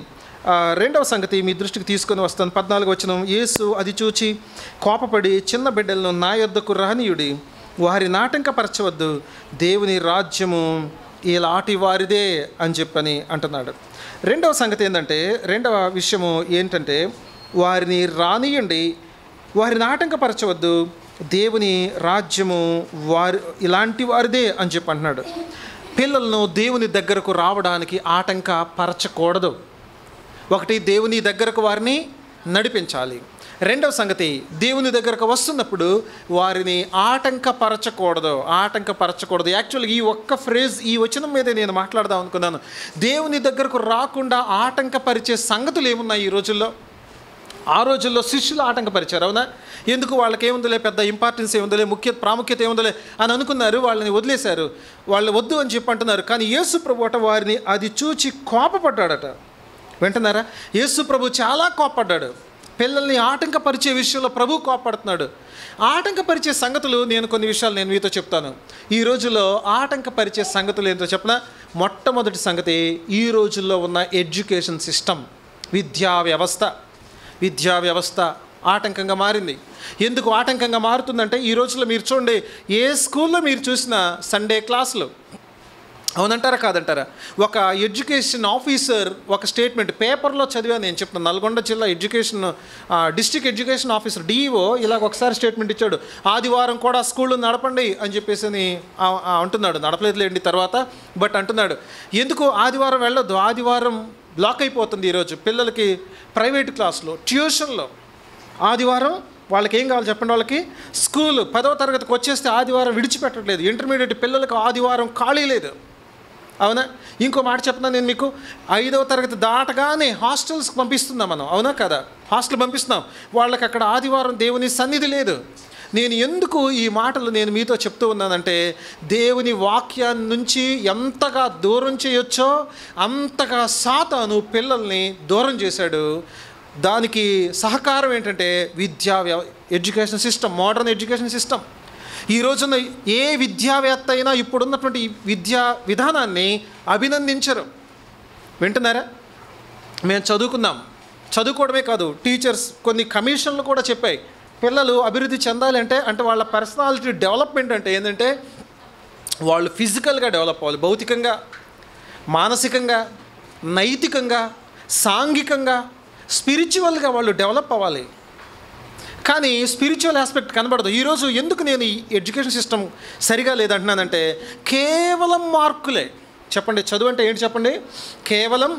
రెండవ సంగతి మీ దృష్టికి తీసుకొని వస్తాను. 14వ వచనం, యేసు అది చూచి కోపపడి, చిన్న బిడ్డలను నా యొద్దకు రానీయుడి, వారి నాటంకపరచవద్దు, దేవుని రాజ్యము ఇలాంటి వారిదే అని చెప్పని అంటున్నాడు. రెండవ సంగతి ఏంటంటే, రెండవ విషయము ఏంటంటే, వారిని రానియండి, వారిని ఆటంకపరచవద్దు, దేవుని రాజ్యము ఇలాంటి వారిదే అని చెప్పి అంటున్నాడు. పిల్లలను దేవుని దగ్గరకు రావడానికి ఆటంకపరచకూడదు. ఒకటి, దేవుని దగ్గరకు వారిని నడిపించాలి. రెండవ సంగతి, దేవుని దగ్గరకు వస్తున్నప్పుడు వారిని ఆటంకపరచకూడదు. యాక్చువల్గా ఈ ఒక్క ఫ్రేజ్, ఈ వచనం మీదే నేను మాట్లాడదాం అనుకున్నాను. దేవుని దగ్గరకు రాకుండా ఆటంకపరిచే సంగతులు ఏమున్నాయి ఈ రోజుల్లో? ఆ రోజుల్లో శిష్యులు ఆటంకపరిచారు, అవునా? ఎందుకు? వాళ్ళకి ఏముందిలే, పెద్ద ఇంపార్టెన్స్ ఏముందిలే, ప్రాముఖ్యత ఏముందిలే అని అనుకున్నారు. వాళ్ళని వదిలేశారు. వాళ్ళు వద్దు అని చెప్పి అంటున్నారు. కానీ యేసు ప్రభు వారిని అది చూచి కోపపడ్డాడట. వింటున్నారా? యేసు ప్రభు చాలా కోపపడ్డాడు. పిల్లల్ని ఆటంకపరిచే విషయంలో ప్రభు కోపడుతున్నాడు. ఆటంకపరిచే సంగతులు కొన్ని విషయాలు నేను మీతో చెప్తాను. ఈ రోజుల్లో ఆటంకపరిచే సంగతులు ఏంటో చెప్పనా? మొట్టమొదటి సంగతి, ఈ రోజుల్లో ఉన్న ఎడ్యుకేషన్ సిస్టమ్, విద్యా వ్యవస్థ ఆటంకంగా మారింది. ఎందుకు ఆటంకంగా మారుతుందంటే, ఈ రోజుల్లో మీరు చూడండి, ఏ స్కూల్లో మీరు చూసినా సండే క్లాసులు. అవునంటారా కాదంటారా? ఒక ఎడ్యుకేషన్ ఆఫీసర్ ఒక స్టేట్మెంట్ పేపర్లో చదివాను, నేను చెప్తాను. నల్గొండ జిల్లా డిస్ట్రిక్ట్ ఎడ్యుకేషన్ ఆఫీసర్ డిఈఓ ఇలాగ ఒకసారి స్టేట్మెంట్ ఇచ్చాడు. ఆదివారం కూడా స్కూళ్ళు నడపండి అని చెప్పేసి అంటున్నాడు. నడపలేదులేండి తర్వాత, బట్ అంటున్నాడు. ఎందుకు ఆదివారం వెళ్ళొద్దు? ఆదివారం బ్లాక్ అయిపోతుంది ఈరోజు పిల్లలకి. ప్రైవేట్ క్లాసులో, ట్యూషన్లో ఆదివారం వాళ్ళకి ఏం కావాలి చెప్పండి? వాళ్ళకి స్కూలు 10వ తరగతికి వచ్చేస్తే ఆదివారం విడిచిపెట్టట్లేదు. ఇంటర్మీడియట్ పిల్లలకు ఆదివారం ఖాళీ లేదు, అవునా? ఇంకో మాట చెప్తున్నా నేను మీకు, 5వ తరగతి దాటగానే హాస్టల్స్కి పంపిస్తున్నాం మనం, అవునా కదా? హాస్టల్ పంపిస్తున్నాం. వాళ్ళకి అక్కడ ఆదివారం దేవుని సన్నిధి లేదు. నేను ఎందుకు ఈ మాటలు నేను మీతో చెప్తూ ఉన్నానంటే, దేవుని వాక్యాన్ని నుంచి ఎంతగా దూరం చేయొచ్చో అంతగా సాతాను పిల్లల్ని దూరం చేశాడు. దానికి సహకారం ఏంటంటే education system, modern education system. ఈ రోజున ఏ విద్యావేత్త అయినా ఇప్పుడున్నటువంటి విద్యా విధానాన్ని అభినందించరు. వింటున్నారా? మేము చదువుకోవడమే కాదు, టీచర్స్ కొన్ని కమిషన్లు కూడా చెప్పాయి, పిల్లలు అభివృద్ధి చెందాలి అంటే వాళ్ళ పర్సనాలిటీ డెవలప్మెంట్ అంటే ఏంటంటే, వాళ్ళు ఫిజికల్గా డెవలప్ అవ్వాలి, భౌతికంగా, మానసికంగా, నైతికంగా, సాంఘికంగా, స్పిరిచువల్గా వాళ్ళు డెవలప్ అవ్వాలి. కానీ స్పిరిచువల్ ఆస్పెక్ట్ కనబడదు. ఈరోజు ఎందుకు నేను ఈ ఎడ్యుకేషన్ సిస్టమ్ సరిగా లేదంటున్నానంటే, కేవలం మార్కులే. చెప్పండి, చదువు అంటే ఏంటి చెప్పండి? కేవలం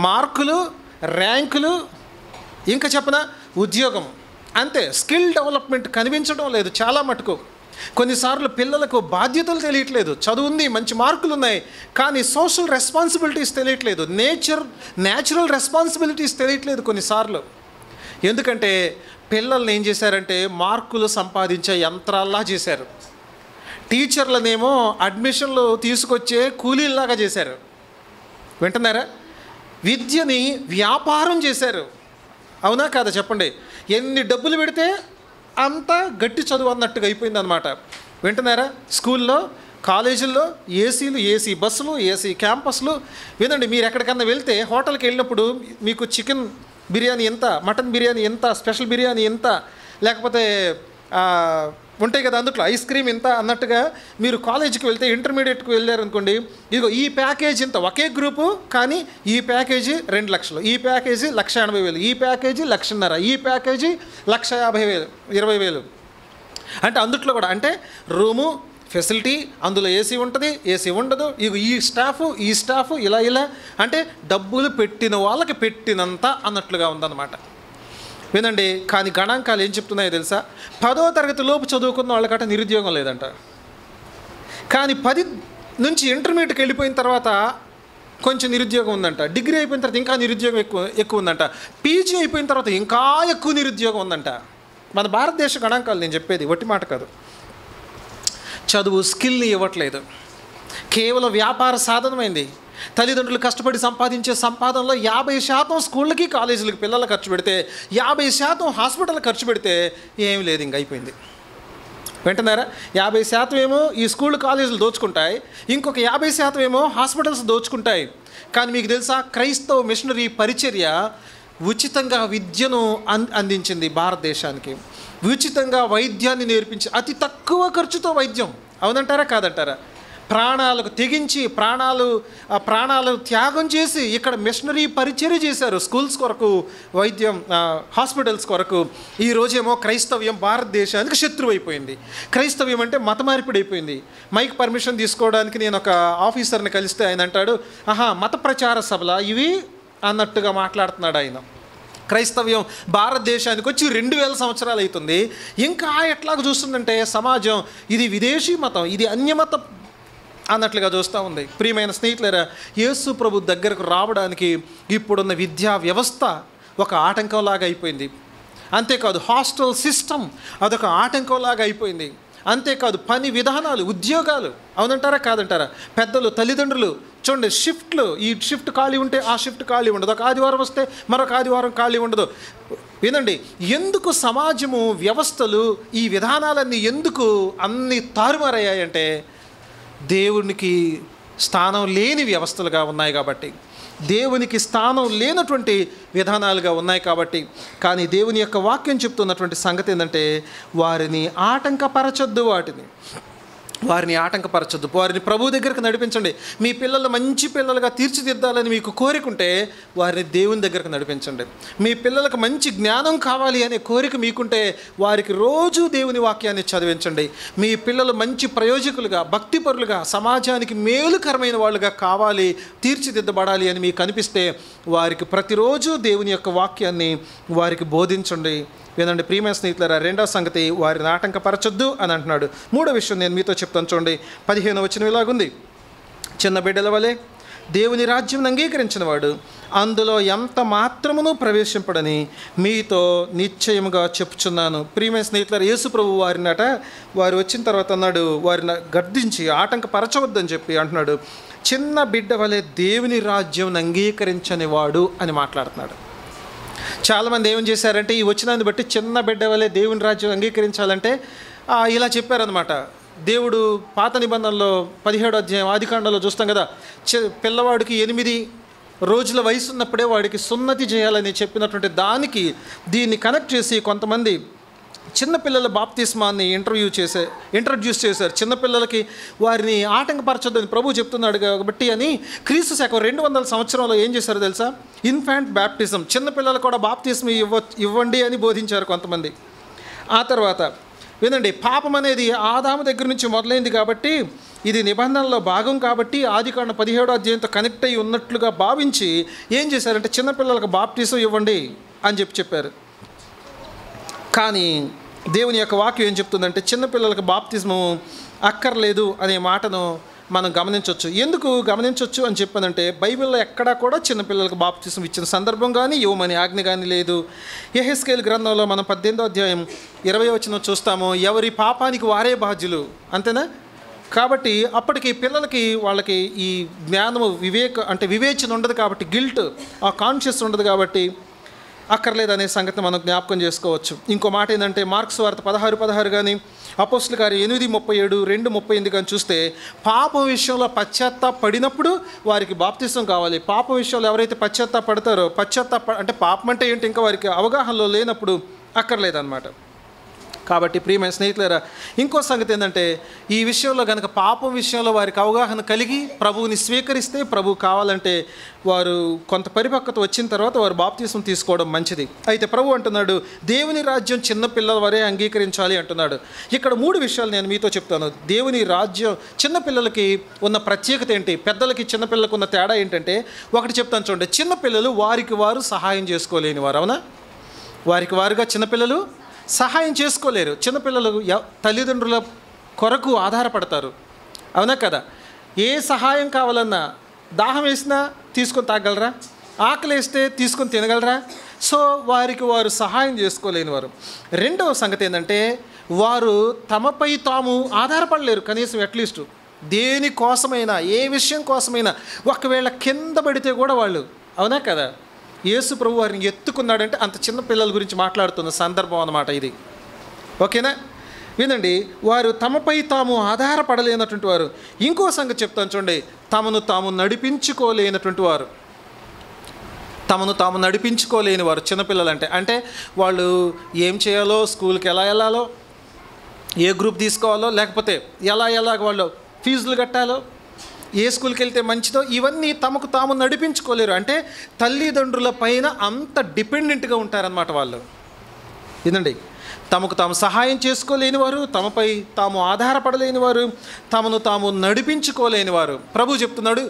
మార్కులు, ర్యాంకులు, ఇంకా చెప్పనా ఉద్యోగం, అంతే. స్కిల్ డెవలప్మెంట్ కనిపించడం లేదు చాలా మటుకు. కొన్నిసార్లు పిల్లలకు బాధ్యతలు తెలియట్లేదు. చదువు ఉంది, మంచి మార్కులు ఉన్నాయి, కానీ సోషల్ రెస్పాన్సిబిలిటీస్ తెలియట్లేదు, న్యాచురల్ రెస్పాన్సిబిలిటీస్ తెలియట్లేదు కొన్నిసార్లు. ఎందుకంటే పిల్లల్ని ఏం చేశారంటే మార్కులు సంపాదించే యంత్రాల్లా చేశారు. టీచర్లనేమో అడ్మిషన్లు తీసుకొచ్చే కూలీల్లాగా చేశారు. వింటున్నారా? విద్యని వ్యాపారం చేశారు, అవునా కాదా చెప్పండి? ఎన్ని డబ్బులు పెడితే అంత గట్టి చదువు అన్నట్టుగా అయిపోయింది అనమాట. వింటున్నారా? స్కూల్లో, కాలేజీల్లో ఏసీ బస్సులు, ఏసీ క్యాంపస్లు. వినండి, మీరు ఎక్కడికన్నా వెళ్తే హోటల్కి వెళ్ళినప్పుడు మీకు చికెన్ బిర్యానీ ఎంత, మటన్ బిర్యానీ ఎంత, స్పెషల్ బిర్యానీ ఎంత, లేకపోతే ఉంటాయి కదా అందుట్లో ఐస్ క్రీమ్ ఎంత అన్నట్టుగా, మీరు కాలేజీకి వెళ్తే, ఇంటర్మీడియట్కి వెళ్ళారనుకోండి, ఇదిగో ఈ ప్యాకేజ్ ఇంత, ఒకే గ్రూపు కానీ ఈ ప్యాకేజీ 2 లక్షలు, ఈ ప్యాకేజీ 1,80,000, ఈ ప్యాకేజీ 1,50,000, ఈ ప్యాకేజీ 1,50,000, 20,000. అంటే అందుట్లో కూడా అంటే రూము, ఫెసిలిటీ, అందులో ఏసీ ఉంటుంది, ఏసీ ఉండదు, ఈ స్టాఫ్ ఇలా అంటే డబ్బులు పెట్టిన వాళ్ళకి పెట్టినంత అన్నట్లుగా ఉందన్నమాట. వినండి, కానీ గణాంకాలు ఏం చెప్తున్నాయో తెలుసా? 10వ తరగతి లోపు చదువుకున్న వాళ్ళకట నిరుద్యోగం లేదంట. కానీ 10 నుంచి ఇంటర్మీడియట్కి వెళ్ళిపోయిన తర్వాత కొంచెం నిరుద్యోగం ఉందంట. డిగ్రీ అయిపోయిన తర్వాత ఇంకా నిరుద్యోగం ఎక్కువ ఉందంట. పీజీ అయిపోయిన తర్వాత ఇంకా ఎక్కువ నిరుద్యోగం ఉందంట. మన భారతదేశ గణాంకాలు నేను చెప్పేది, ఒట్టి మాట కాదు. చదువు స్కిల్ని ఇవ్వట్లేదు, కేవలం వ్యాపార సాధనమైంది. తల్లిదండ్రులు కష్టపడి సంపాదించే సంపాదనలో 50% స్కూళ్ళకి, కాలేజీలకి పిల్లలు ఖర్చు పెడితే, 50% హాస్పిటల్ ఖర్చు పెడితే ఏమీ లేదు, ఇంక అయిపోయింది. వింటున్నారా? 50% ఏమో ఈ స్కూళ్ళు, కాలేజీలు దోచుకుంటాయి, ఇంకొక 50% ఏమో హాస్పిటల్స్ దోచుకుంటాయి. కానీ మీకు తెలుసా, క్రైస్తవ మిషనరీ పరిచర్య ఉచితంగా విద్యను అందించింది భారతదేశానికి. ఉచితంగా వైద్యాన్ని నేర్పించి, అతి తక్కువ ఖర్చుతో వైద్యం, అవునంటారా కాదంటారా? ప్రాణాలకు తెగించి ప్రాణాలు త్యాగం చేసి ఇక్కడ మిషనరీ పరిచర్య చేశారు. స్కూల్స్ కొరకు, వైద్యం, హాస్పిటల్స్ కొరకు. ఈరోజేమో క్రైస్తవ్యం భారతదేశానికి శత్రువు అయిపోయింది. క్రైస్తవ్యం అంటే మత మార్పిడి అయిపోయింది. మైక్ పర్మిషన్ తీసుకోవడానికి నేను ఒక ఆఫీసర్ని కలిస్తే ఆయన అంటాడు, మత ప్రచార సభల ఇవి అన్నట్టుగా మాట్లాడుతున్నాడు ఆయన. క్రైస్తవ్యం భారతదేశానికి వచ్చి 2000 సంవత్సరాలు అవుతుంది. ఇంకా ఎట్లాగ చూస్తుందంటే సమాజం ఇది విదేశీ మతం, ఇది అన్యమతం అన్నట్లుగా చూస్తూ ఉంది. ప్రియమైన స్నేహితులారా, యేసు ప్రభు దగ్గరకు రావడానికి ఇప్పుడున్న విద్యా వ్యవస్థ ఒక ఆటంకంలాగా అయిపోయింది. అంతేకాదు హాస్టల్ సిస్టమ్ అదొక ఆటంకంలాగా అయిపోయింది. అంతేకాదు పని విధానాలు, ఉద్యోగాలు, అవునంటారా కాదంటారా? పెద్దలు, తల్లిదండ్రులు చూడండి, షిఫ్ట్లు, ఈ షిఫ్ట్ ఖాళీ ఉంటే ఆ షిఫ్ట్ ఖాళీ ఉండదు, ఒక ఆదివారం వస్తే మరొక ఆదివారం ఖాళీ ఉండదు. వినండి, ఎందుకు సమాజము, వ్యవస్థలు, ఈ విధానాలన్నీ ఎందుకు అన్నీ తారుమారయ్యాయంటే దేవునికి స్థానం లేని వ్యవస్థలుగా ఉన్నాయి కాబట్టి, దేవునికి స్థానం లేనటువంటి విధానాలుగా ఉన్నాయి కాబట్టి. కానీ దేవుని యొక్క వాక్యం చెప్తున్నటువంటి సంగతి ఏంటంటే వారిని ఆటంకపరచొద్దు, వారిని ప్రభు దగ్గరకు నడిపించండి. మీ పిల్లలు మంచి పిల్లలుగా తీర్చిదిద్దాలని మీకు కోరికుంటే వారిని దేవుని దగ్గరకు నడిపించండి. మీ పిల్లలకు మంచి జ్ఞానం కావాలి అనే కోరిక మీకుంటే వారికి రోజు దేవుని వాక్యాన్ని చదివించండి. మీ పిల్లలు మంచి ప్రయోజకులుగా, భక్తిపరులుగా, సమాజానికి మేలుకరమైన వాళ్ళుగా కావాలి, తీర్చిదిద్దబడాలి అని మీకు అనిపిస్తే వారికి ప్రతిరోజు దేవుని యొక్క వాక్యాన్ని వారికి బోధించండి. వినండి ప్రియమైన స్నేహితులారా, రెండవ సంగతి వారిని ఆటంకపరచొద్దు అని అంటున్నాడు. మూడో విషయం నేను మీతో చెప్తాను చూడండి. 15వ వచనం ఇలాగుంది, చిన్న బిడ్డల వలె దేవుని రాజ్యం అంగీకరించిన వాడు అందులో ఎంత మాత్రమును ప్రవేశింపడని మీతో నిశ్చయముగా చెప్పుచున్నాను. ప్రియమైన స్నేహితులారా, యేసు ప్రభు వారు వచ్చిన తర్వాత అన్నాడు, వారిని గద్దించి ఆటంకపరచవద్దని చెప్పి అంటున్నాడు, చిన్న బిడ్డ వలె దేవుని రాజ్యం అంగీకరించని వాడు అని మాట్లాడుతున్నాడు. చాలామంది ఏం చేశారంటే ఈ వచ్చినాన్ని బట్టి చిన్న బిడ్డ వలె దేవుని రాజ్యం అంగీకరించాలంటే ఇలా చెప్పారనమాట. దేవుడు పాత నిబంధనలో 17వ అధ్యాయం ఆదికాండంలో చూస్తాం కదా, పిల్లవాడికి 8 రోజుల వయసు ఉన్నప్పుడే వాడికి సున్నతి చేయాలని చెప్పినటువంటి దానికి దీన్ని కనెక్ట్ చేసి కొంతమంది చిన్నపిల్లల బాప్తిస్మాన్ని ఇంట్రడ్యూస్ చేశారు. చిన్నపిల్లలకి వారిని ఆటంకపరచొద్దని ప్రభు చెప్తున్నాడు కాబట్టి అని క్రీస్తు శకం 200 సంవత్సరంలో ఏం చేశారో తెలుసా? ఇన్ఫాంట్ బ్యాప్టిజం, చిన్నపిల్లలు కూడా బాప్తిస్మ ఇవ్వండి అని బోధించారు కొంతమంది. ఆ తర్వాత వినండి, పాపం అనేది ఆదాము దగ్గర నుంచి మొదలైంది కాబట్టి ఇది నిబంధనలో భాగం కాబట్టి ఆదికాండం 17వ అధ్యాయంతో కనెక్ట్ అయ్యి ఉన్నట్లుగా భావించి ఏం చేశారంటే చిన్నపిల్లలకు బాప్టిజం ఇవ్వండి అని చెప్పారు. కానీ దేవుని యొక్క వాక్యం ఏం చెప్తుందంటే చిన్నపిల్లలకు బాప్తిజము అక్కర్లేదు అనే మాటను మనం గమనించవచ్చు. ఎందుకు గమనించవచ్చు అని చెప్పానంటే బైబిల్లో ఎక్కడా కూడా చిన్నపిల్లలకు బాప్తిజం ఇచ్చిన సందర్భం కానీ ఇవ్వమని ఆజ్ఞ కానీ లేదు. యెహెజ్కేలు గ్రంథంలో మనం 18వ అధ్యాయం 20వ వచనం చూస్తాము, ఎవరి పాపానికి వారే బాధ్యులు, అంతేనా? కాబట్టి అప్పటికి పిల్లలకి వాళ్ళకి ఈ జ్ఞానము వివేచన ఉండదు కాబట్టి, గిల్ట్, ఆ కాన్షియస్ ఉండదు కాబట్టి అక్కర్లేదనే సంగతి మనం జ్ఞాపకం చేసుకోవచ్చు. ఇంకో మాట ఏంటంటే మార్క్స్ వార్త 16:16 కానీ అపోస్తలుల కార్యం 8:37, 2:38 కానీ చూస్తే పాపం విషయంలో పశ్చాత్తాపడినప్పుడు వారికి బాప్తిసం కావాలి. పాపం విషయంలో ఎవరైతే పశ్చాత్తాపడతారో, అంటే పాపం అంటే ఏంటి ఇంకా వారికి అవగాహనలో లేనప్పుడు అక్కర్లేదన్నమాట. కాబట్టి ప్రియమైన స్నేహితులారా, ఇంకో సంగతి ఏంటంటే ఈ విషయంలో కనుక పాపం విషయంలో వారికి అవగాహన కలిగి ప్రభువుని స్వీకరిస్తే, ప్రభు కావాలంటే వారు కొంత పరిపక్వత వచ్చిన తర్వాత వారు బాప్తిసం తీసుకోవడం మంచిది. అయితే ప్రభు అంటున్నాడు దేవుని రాజ్యం చిన్నపిల్లల వరే అంగీకరించాలి అంటున్నాడు. ఇక్కడ 3 విషయాలు నేను మీతో చెప్తాను. దేవుని రాజ్యం చిన్నపిల్లలకి ఉన్న ప్రత్యేకత ఏంటి, పెద్దలకి చిన్నపిల్లలకు ఉన్న తేడా ఏంటంటే ఒకటి చెప్తాను చూడండి. చిన్నపిల్లలు వారికి వారు సహాయం చేసుకోలేని వారు, అవునా? వారికి వారుగా చిన్నపిల్లలు సహాయం చేసుకోలేరు. చిన్నపిల్లలు తల్లిదండ్రుల కొరకు ఆధారపడతారు, అవునా కదా? ఏ సహాయం కావాలన్నా, దాహం వేసినా తీసుకొని తాగలరా, ఆకలి వేస్తే తీసుకొని తినగలరా? సో వారికి వారు సహాయం చేసుకోలేని వారు. రెండవ సంగతి ఏంటంటే వారు తమపై తాము ఆధారపడలేరు. కనీసం అట్లీస్ట్ దేనికోసమైనా, ఏ విషయం కోసమైనా ఒకవేళ కింద పడితే కూడా వాళ్ళు, అవునా కదా? యేసు ప్రభు వారిని ఎత్తుకున్నాడంటే అంత చిన్న పిల్లల గురించి మాట్లాడుతున్న సందర్భం అన్నమాట ఇది, ఓకేనా? వినండి, వారు తమపై తాము ఆధారపడలేనటువంటి వారు. ఇంకో సంగతి చెప్తాను చూడండి, తమను తాము నడిపించుకోలేని వారు చిన్నపిల్లలు అంటే వాళ్ళు ఏం చేయాలో, స్కూల్కి ఎలా వెళ్ళాలో, ఏ గ్రూప్ తీసుకోవాలో, లేకపోతే ఎలా వాళ్ళు ఫీజులు కట్టాలో, ఏ స్కూల్కి వెళ్తే మంచిదో, ఇవన్నీ తమకు తాము నడిపించుకోలేరు. అంటే తల్లిదండ్రుల పైన అంత డిపెండెంట్గా ఉంటారన్నమాట వాళ్ళు. ఇదండి, తమకు తాము సహాయం చేసుకోలేని వారు, తమపై తాము ఆధారపడలేని వారు, తమను తాము నడిపించుకోలేని వారు. ప్రభు చెప్తున్నాడు,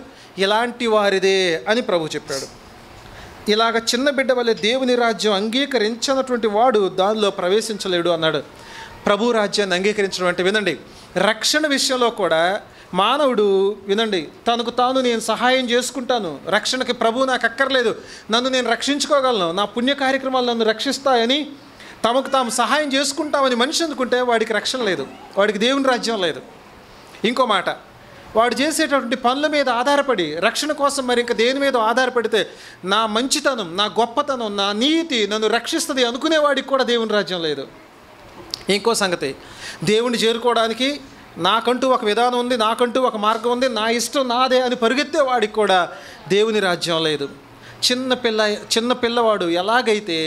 ఇలాంటి వారిదే అని ప్రభు చెప్పాడు. ఇలాగ చిన్న బిడ్డ వల్లే దేవుని రాజ్యం అంగీకరించినటువంటి వాడు దానిలో ప్రవేశించలేడు అన్నాడు. ప్రభు రాజ్యాన్ని అంగీకరించడం అంటే వినండి, రక్షణ విషయంలో కూడా మానవుడు వినండి, తనకు తాను నేను సహాయం చేసుకుంటాను, రక్షణకి ప్రభు నాకు అక్కర్లేదు, నన్ను నేను రక్షించుకోగలను, నా పుణ్య కార్యక్రమాలు నన్ను రక్షిస్తాయని తమకు తాము సహాయం చేసుకుంటామని మనిషి అనుకుంటే వాడికి రక్షణ లేదు, వాడికి దేవుని రాజ్యం లేదు. ఇంకో మాట, వాడు చేసేటటువంటి పనుల మీద ఆధారపడి రక్షణ కోసం మరి ఇంకా దేని మీద ఆధారపడితే నా మంచితనం, నా గొప్పతనం, నా నీతి నన్ను రక్షిస్తుంది అనుకునేవాడికి కూడా దేవుని రాజ్యం లేదు. ఇంకో సంగతి, దేవుణ్ణి చేరుకోవడానికి నాకంటూ ఒక విధానం ఉంది, నాకంటూ ఒక మార్గం ఉంది, నా ఇష్టం నాదే అని పరిగెత్తే వాడికి కూడా దేవుని రాజ్యం లేదు. చిన్న పిల్లవాడు ఎలాగైతే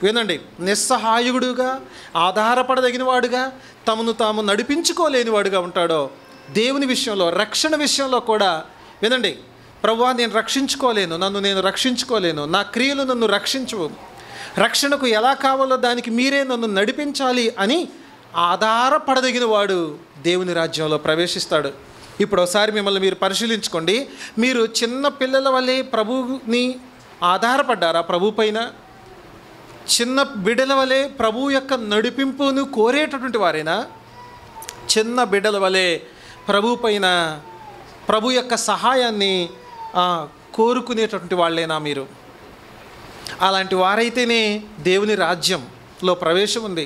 వినండి నిస్సహాయుడుగా, ఆధారపడదగిన వాడుగా, తమను తాము నడిపించుకోలేని వాడుగా ఉంటాడో, దేవుని విషయంలో, రక్షణ విషయంలో కూడా వినండి, ప్రభువా నేను రక్షించుకోలేను, నన్ను నేను రక్షించుకోలేను, నా క్రియలు నన్ను రక్షించవు, రక్షణకు ఎలా కావాలో దానికి మీరే నన్ను నడిపించాలి అని ఆధారపడదగిన వాడు దేవుని రాజ్యంలో ప్రవేశిస్తాడు. ఇప్పుడు ఒకసారి మిమ్మల్ని మీరు పరిశీలించుకోండి. మీరు చిన్న పిల్లల వల్లే ప్రభువుని ఆధారపడ్డారా? ప్రభు పైన చిన్న బిడ్డల వలె ప్రభు యొక్క నడిపింపును కోరేటటువంటి వారైనా? చిన్న బిడ్డల వలె ప్రభు పైన ప్రభు యొక్క సహాయాన్ని కోరుకునేటటువంటి వాళ్ళేనా మీరు? అలాంటి వారైతేనే దేవుని రాజ్యంలో ప్రవేశం ఉంది.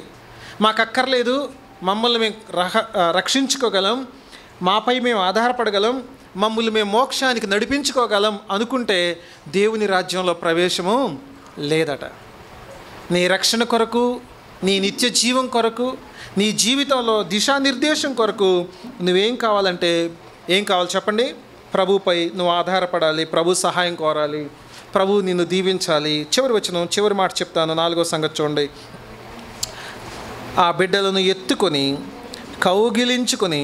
మాకు అక్కర్లేదు, మమ్మల్ని మేము రక్షించుకోగలం, మాపై మేము ఆధారపడగలం, మమ్మల్ని మేము మోక్షానికి నడిపించుకోగలం అనుకుంటే దేవుని రాజ్యంలో ప్రవేశము లేదట. నీ రక్షణ కొరకు, నీ నిత్య జీవం కొరకు, నీ జీవితంలో దిశానిర్దేశం కొరకు నువ్వేం కావాలంటే ఏం కావాలి చెప్పండి? ప్రభుపై నువ్వు ఆధారపడాలి, ప్రభు సహాయం కోరాలి, ప్రభు నిన్ను దీవించాలి. చివరి మాట చెప్తాను, 4వ సంగతి చూడండి. ఆ బిడ్డలను ఎత్తుకొని కౌగిలించుకొని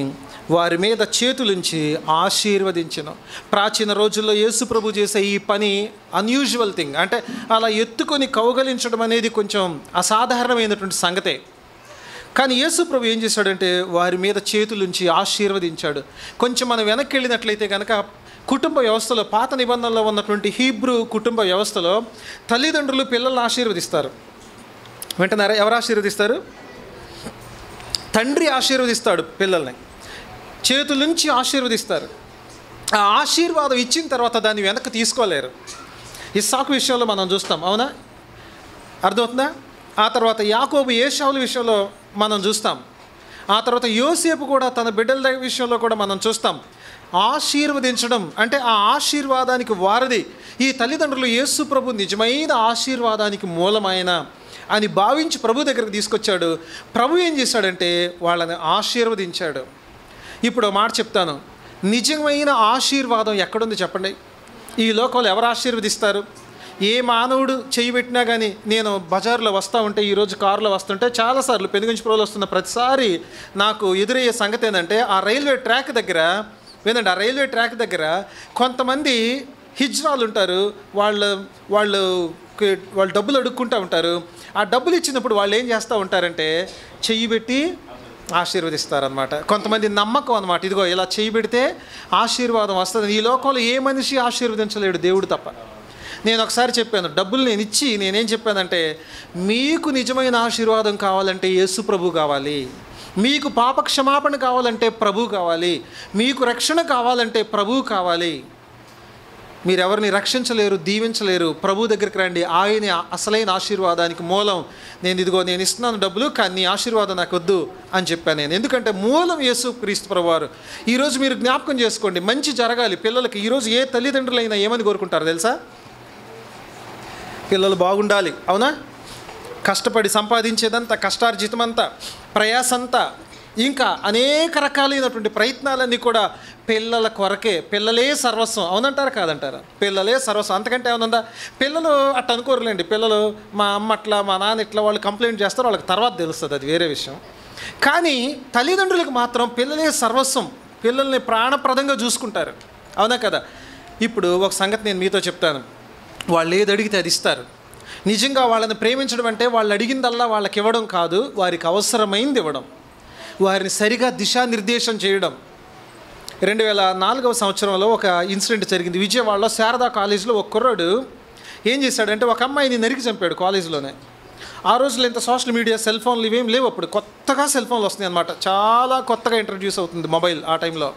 వారి మీద చేతులుంచి ఆశీర్వదించెను. ప్రాచీన రోజుల్లో యేసు ప్రభు చేసే ఈ పని అన్యూజువల్ థింగ్. అంటే అలా ఎత్తుకొని కౌగిలించడం అనేది కొంచెం అసాధారణమైనటువంటి సంగతే. కానీ యేసు ప్రభు ఏం చేశాడంటే వారి మీద చేతులుంచి ఆశీర్వదించాడు. కొంచెం మనం వెనక్కి వెళ్ళినట్లయితే కనుక కుటుంబ వ్యవస్థలో, పాత నిబంధనలో ఉన్నటువంటి హీబ్రూ కుటుంబ వ్యవస్థలో తల్లిదండ్రులు పిల్లల్ని ఆశీర్వదిస్తారు. వింటున్నారా? ఎవరు ఆశీర్వదిస్తారు? తండ్రి ఆశీర్వదిస్తాడు పిల్లల్ని, చేతులుంచి ఆశీర్వదిస్తారు. ఆ ఆశీర్వాదం ఇచ్చిన తర్వాత దాన్ని వెనక్కి తీసుకోలేరు. ఇస్సాకు విషయంలో మనం చూస్తాం, అవునా? అర్థమవుతుందా? ఆ తర్వాత యాకోబు ఏశావుల విషయంలో మనం చూస్తాం. ఆ తర్వాత యోసేపు కూడా తన బిడ్డల విషయంలో కూడా మనం చూస్తాం. ఆశీర్వదించడం అంటే ఆ ఆశీర్వాదానికి వారధి ఈ తల్లిదండ్రులు. యేసు ప్రభు నిజమైన ఆశీర్వాదానికి మూలమైన అని భావించి ప్రభు దగ్గరికి తీసుకొచ్చాడు. ప్రభు ఏం చేశాడంటే వాళ్ళని ఆశీర్వదించాడు. ఇప్పుడు మాట చెప్తాను, నిజమైన ఆశీర్వాదం ఎక్కడుంది చెప్పండి? ఈ లోకంలో ఎవరు ఆశీర్వదిస్తారు? ఏ మానవుడు చేయి పెట్టినా కానీ, నేను బజార్లో వస్తూ ఉంటే, ఈరోజు కారులో వస్తుంటే చాలాసార్లు పెనుగంచిపురంలో వస్తున్న ప్రతిసారి నాకు ఎదురయ్యే సంగతి ఏంటంటే, ఆ రైల్వే ట్రాక్ దగ్గర వినండి, ఆ రైల్వే ట్రాక్ దగ్గర కొంతమంది హిజ్రాలు ఉంటారు. వాళ్ళు డబ్బులు అడుక్కుంటూ ఉంటారు. ఆ డబ్బులు ఇచ్చినప్పుడు వాళ్ళు ఏం చేస్తూ ఉంటారంటే చెయ్యి పెట్టి ఆశీర్వదిస్తారనమాట. కొంతమంది నమ్మకం అనమాట, ఇదిగో ఇలా చెయ్యి పెడితే ఆశీర్వాదం వస్తుంది. ఈ లోకంలో ఏ మనిషి ఆశీర్వదించలేడు, దేవుడు తప్ప. నేను ఒకసారి చెప్పాను, డబ్బులు నేను ఇచ్చి నేనేం చెప్పానంటే, మీకు నిజమైన ఆశీర్వాదం కావాలంటే యేసు ప్రభు కావాలి, మీకు పాప క్షమాపణ కావాలంటే ప్రభు కావాలి, మీకు రక్షణ కావాలంటే ప్రభు కావాలి. మీరెవరిని రక్షించలేరు, దీవించలేరు. ప్రభు దగ్గరికి రండి, ఆయన అసలైన ఆశీర్వాదానికి మూలం. నేను ఇస్తున్నాను డబ్బులు, కానీ నీ ఆశీర్వాదం నాకు వద్దు అని చెప్పాను నేను. ఎందుకంటే మూలం యేసు క్రీస్తు ప్రభువారు. ఈరోజు మీరు జ్ఞాపకం చేసుకోండి, మంచి జరగాలి పిల్లలకి. ఈరోజు ఏ తల్లిదండ్రులైనా ఏమని కోరుకుంటారు తెలుసా? పిల్లలు బాగుండాలి, అవునా? కష్టపడి సంపాదించేదంతా, కష్టార్జితమంతా, ప్రయాసంతా, ఇంకా అనేక రకాలైనటువంటి ప్రయత్నాలన్నీ కూడా పిల్లల కొరకే. పిల్లలే సర్వస్వం, అవునంటారా కాదంటారా? పిల్లలే సర్వస్వం, అంతకంటే ఏమనుందా? పిల్లలు అట్ట అనుకోరులేండి. పిల్లలు మా అమ్మ అట్లా, మా నాన్న ఇట్లా, వాళ్ళు కంప్లైంట్ చేస్తారు, వాళ్ళకి తర్వాత తెలుస్తుంది, అది వేరే విషయం. కానీ తల్లిదండ్రులకు మాత్రం పిల్లలే సర్వస్వం. పిల్లల్ని ప్రాణప్రదంగా చూసుకుంటారు. అవునా కదా? ఇప్పుడు ఒక సంగతి నేను మీతో చెప్తాను. వాళ్ళు ఏది అడిగితే అది ఇస్తారు. నిజంగా వాళ్ళని ప్రేమించడం అంటే వాళ్ళు అడిగిందల్లా వాళ్ళకి ఇవ్వడం కాదు, వారికి అవసరమైంది ఇవ్వడం, వారిని సరిగా దిశానిర్దేశం చేయడం. 2004వ సంవత్సరంలో ఒక ఇన్సిడెంట్ జరిగింది. విజయవాడలో శారదా కాలేజీలో ఒక కుర్రాడు ఏం చేశాడంటే ఒక అమ్మాయిని నరికి చంపాడు కాలేజీలోనే. ఆ రోజుల్లో ఇంత సోషల్ మీడియా, సెల్ ఫోన్లు ఇవేం లేవు. అప్పుడు కొత్తగా సెల్ ఫోన్లు వస్తున్నాయి అన్నమాట. చాలా కొత్తగా ఇంట్రడ్యూస్ అవుతుంది మొబైల్. ఆ టైంలో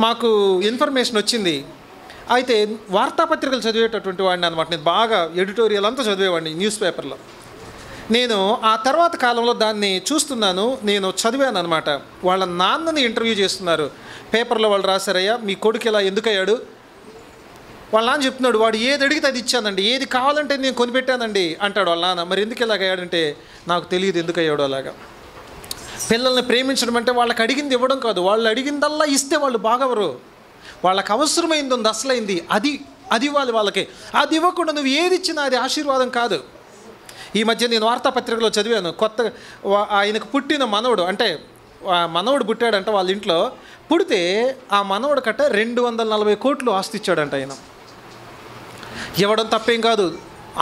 మాకు ఇన్ఫర్మేషన్ వచ్చింది. అయితే వార్తాపత్రికలు చదివేటటువంటి వాడిని అనమాట. నేను బాగా ఎడిటోరియల్ అంతా చదివేవాడిని న్యూస్ పేపర్లో. నేను ఆ తర్వాత కాలంలో దాన్ని చూస్తున్నాను, నేను చదివాను అనమాట. వాళ్ళ నాన్నని ఇంటర్వ్యూ చేస్తున్నారు. పేపర్లో వాళ్ళు రాశారయ్యా, మీ కొడుకు ఇలా ఎందుకయ్యాడు? వాళ్ళ నాన్న చెప్తున్నాడు, వాడు ఏది అడిగితే అది ఇచ్చానండి, ఏది కావాలంటే నేను కొనిపెట్టానండి అంటాడు వాళ్ళ నాన్న. మరి ఎందుకు ఇలాగయ్యాడంటే నాకు తెలియదు ఎందుకు అయ్యాడు అలాగా. పిల్లల్ని ప్రేమించడం అంటే వాళ్ళకి అడిగింది ఇవ్వడం కాదు, వాళ్ళు అడిగిందల్లా ఇస్తే వాళ్ళు బాగవరు. వాళ్ళకి అవసరమైంది ఉంది, అసలైంది అది ఇవ్వాలి వాళ్ళకి. అది ఇవ్వకుండా నువ్వు ఏది ఇచ్చినా అది ఆశీర్వాదం కాదు. ఈ మధ్య నేను వార్తాపత్రికలో చదివాను, కొత్తగా ఆయనకు పుట్టిన మనవడు, అంటే మనవడు పుట్టాడంట వాళ్ళ ఇంట్లో. పుడితే ఆ మనవడు కట్ట 240 కోట్లు ఆస్తి ఇచ్చాడంట ఆయన. ఇవ్వడం తప్పేం కాదు,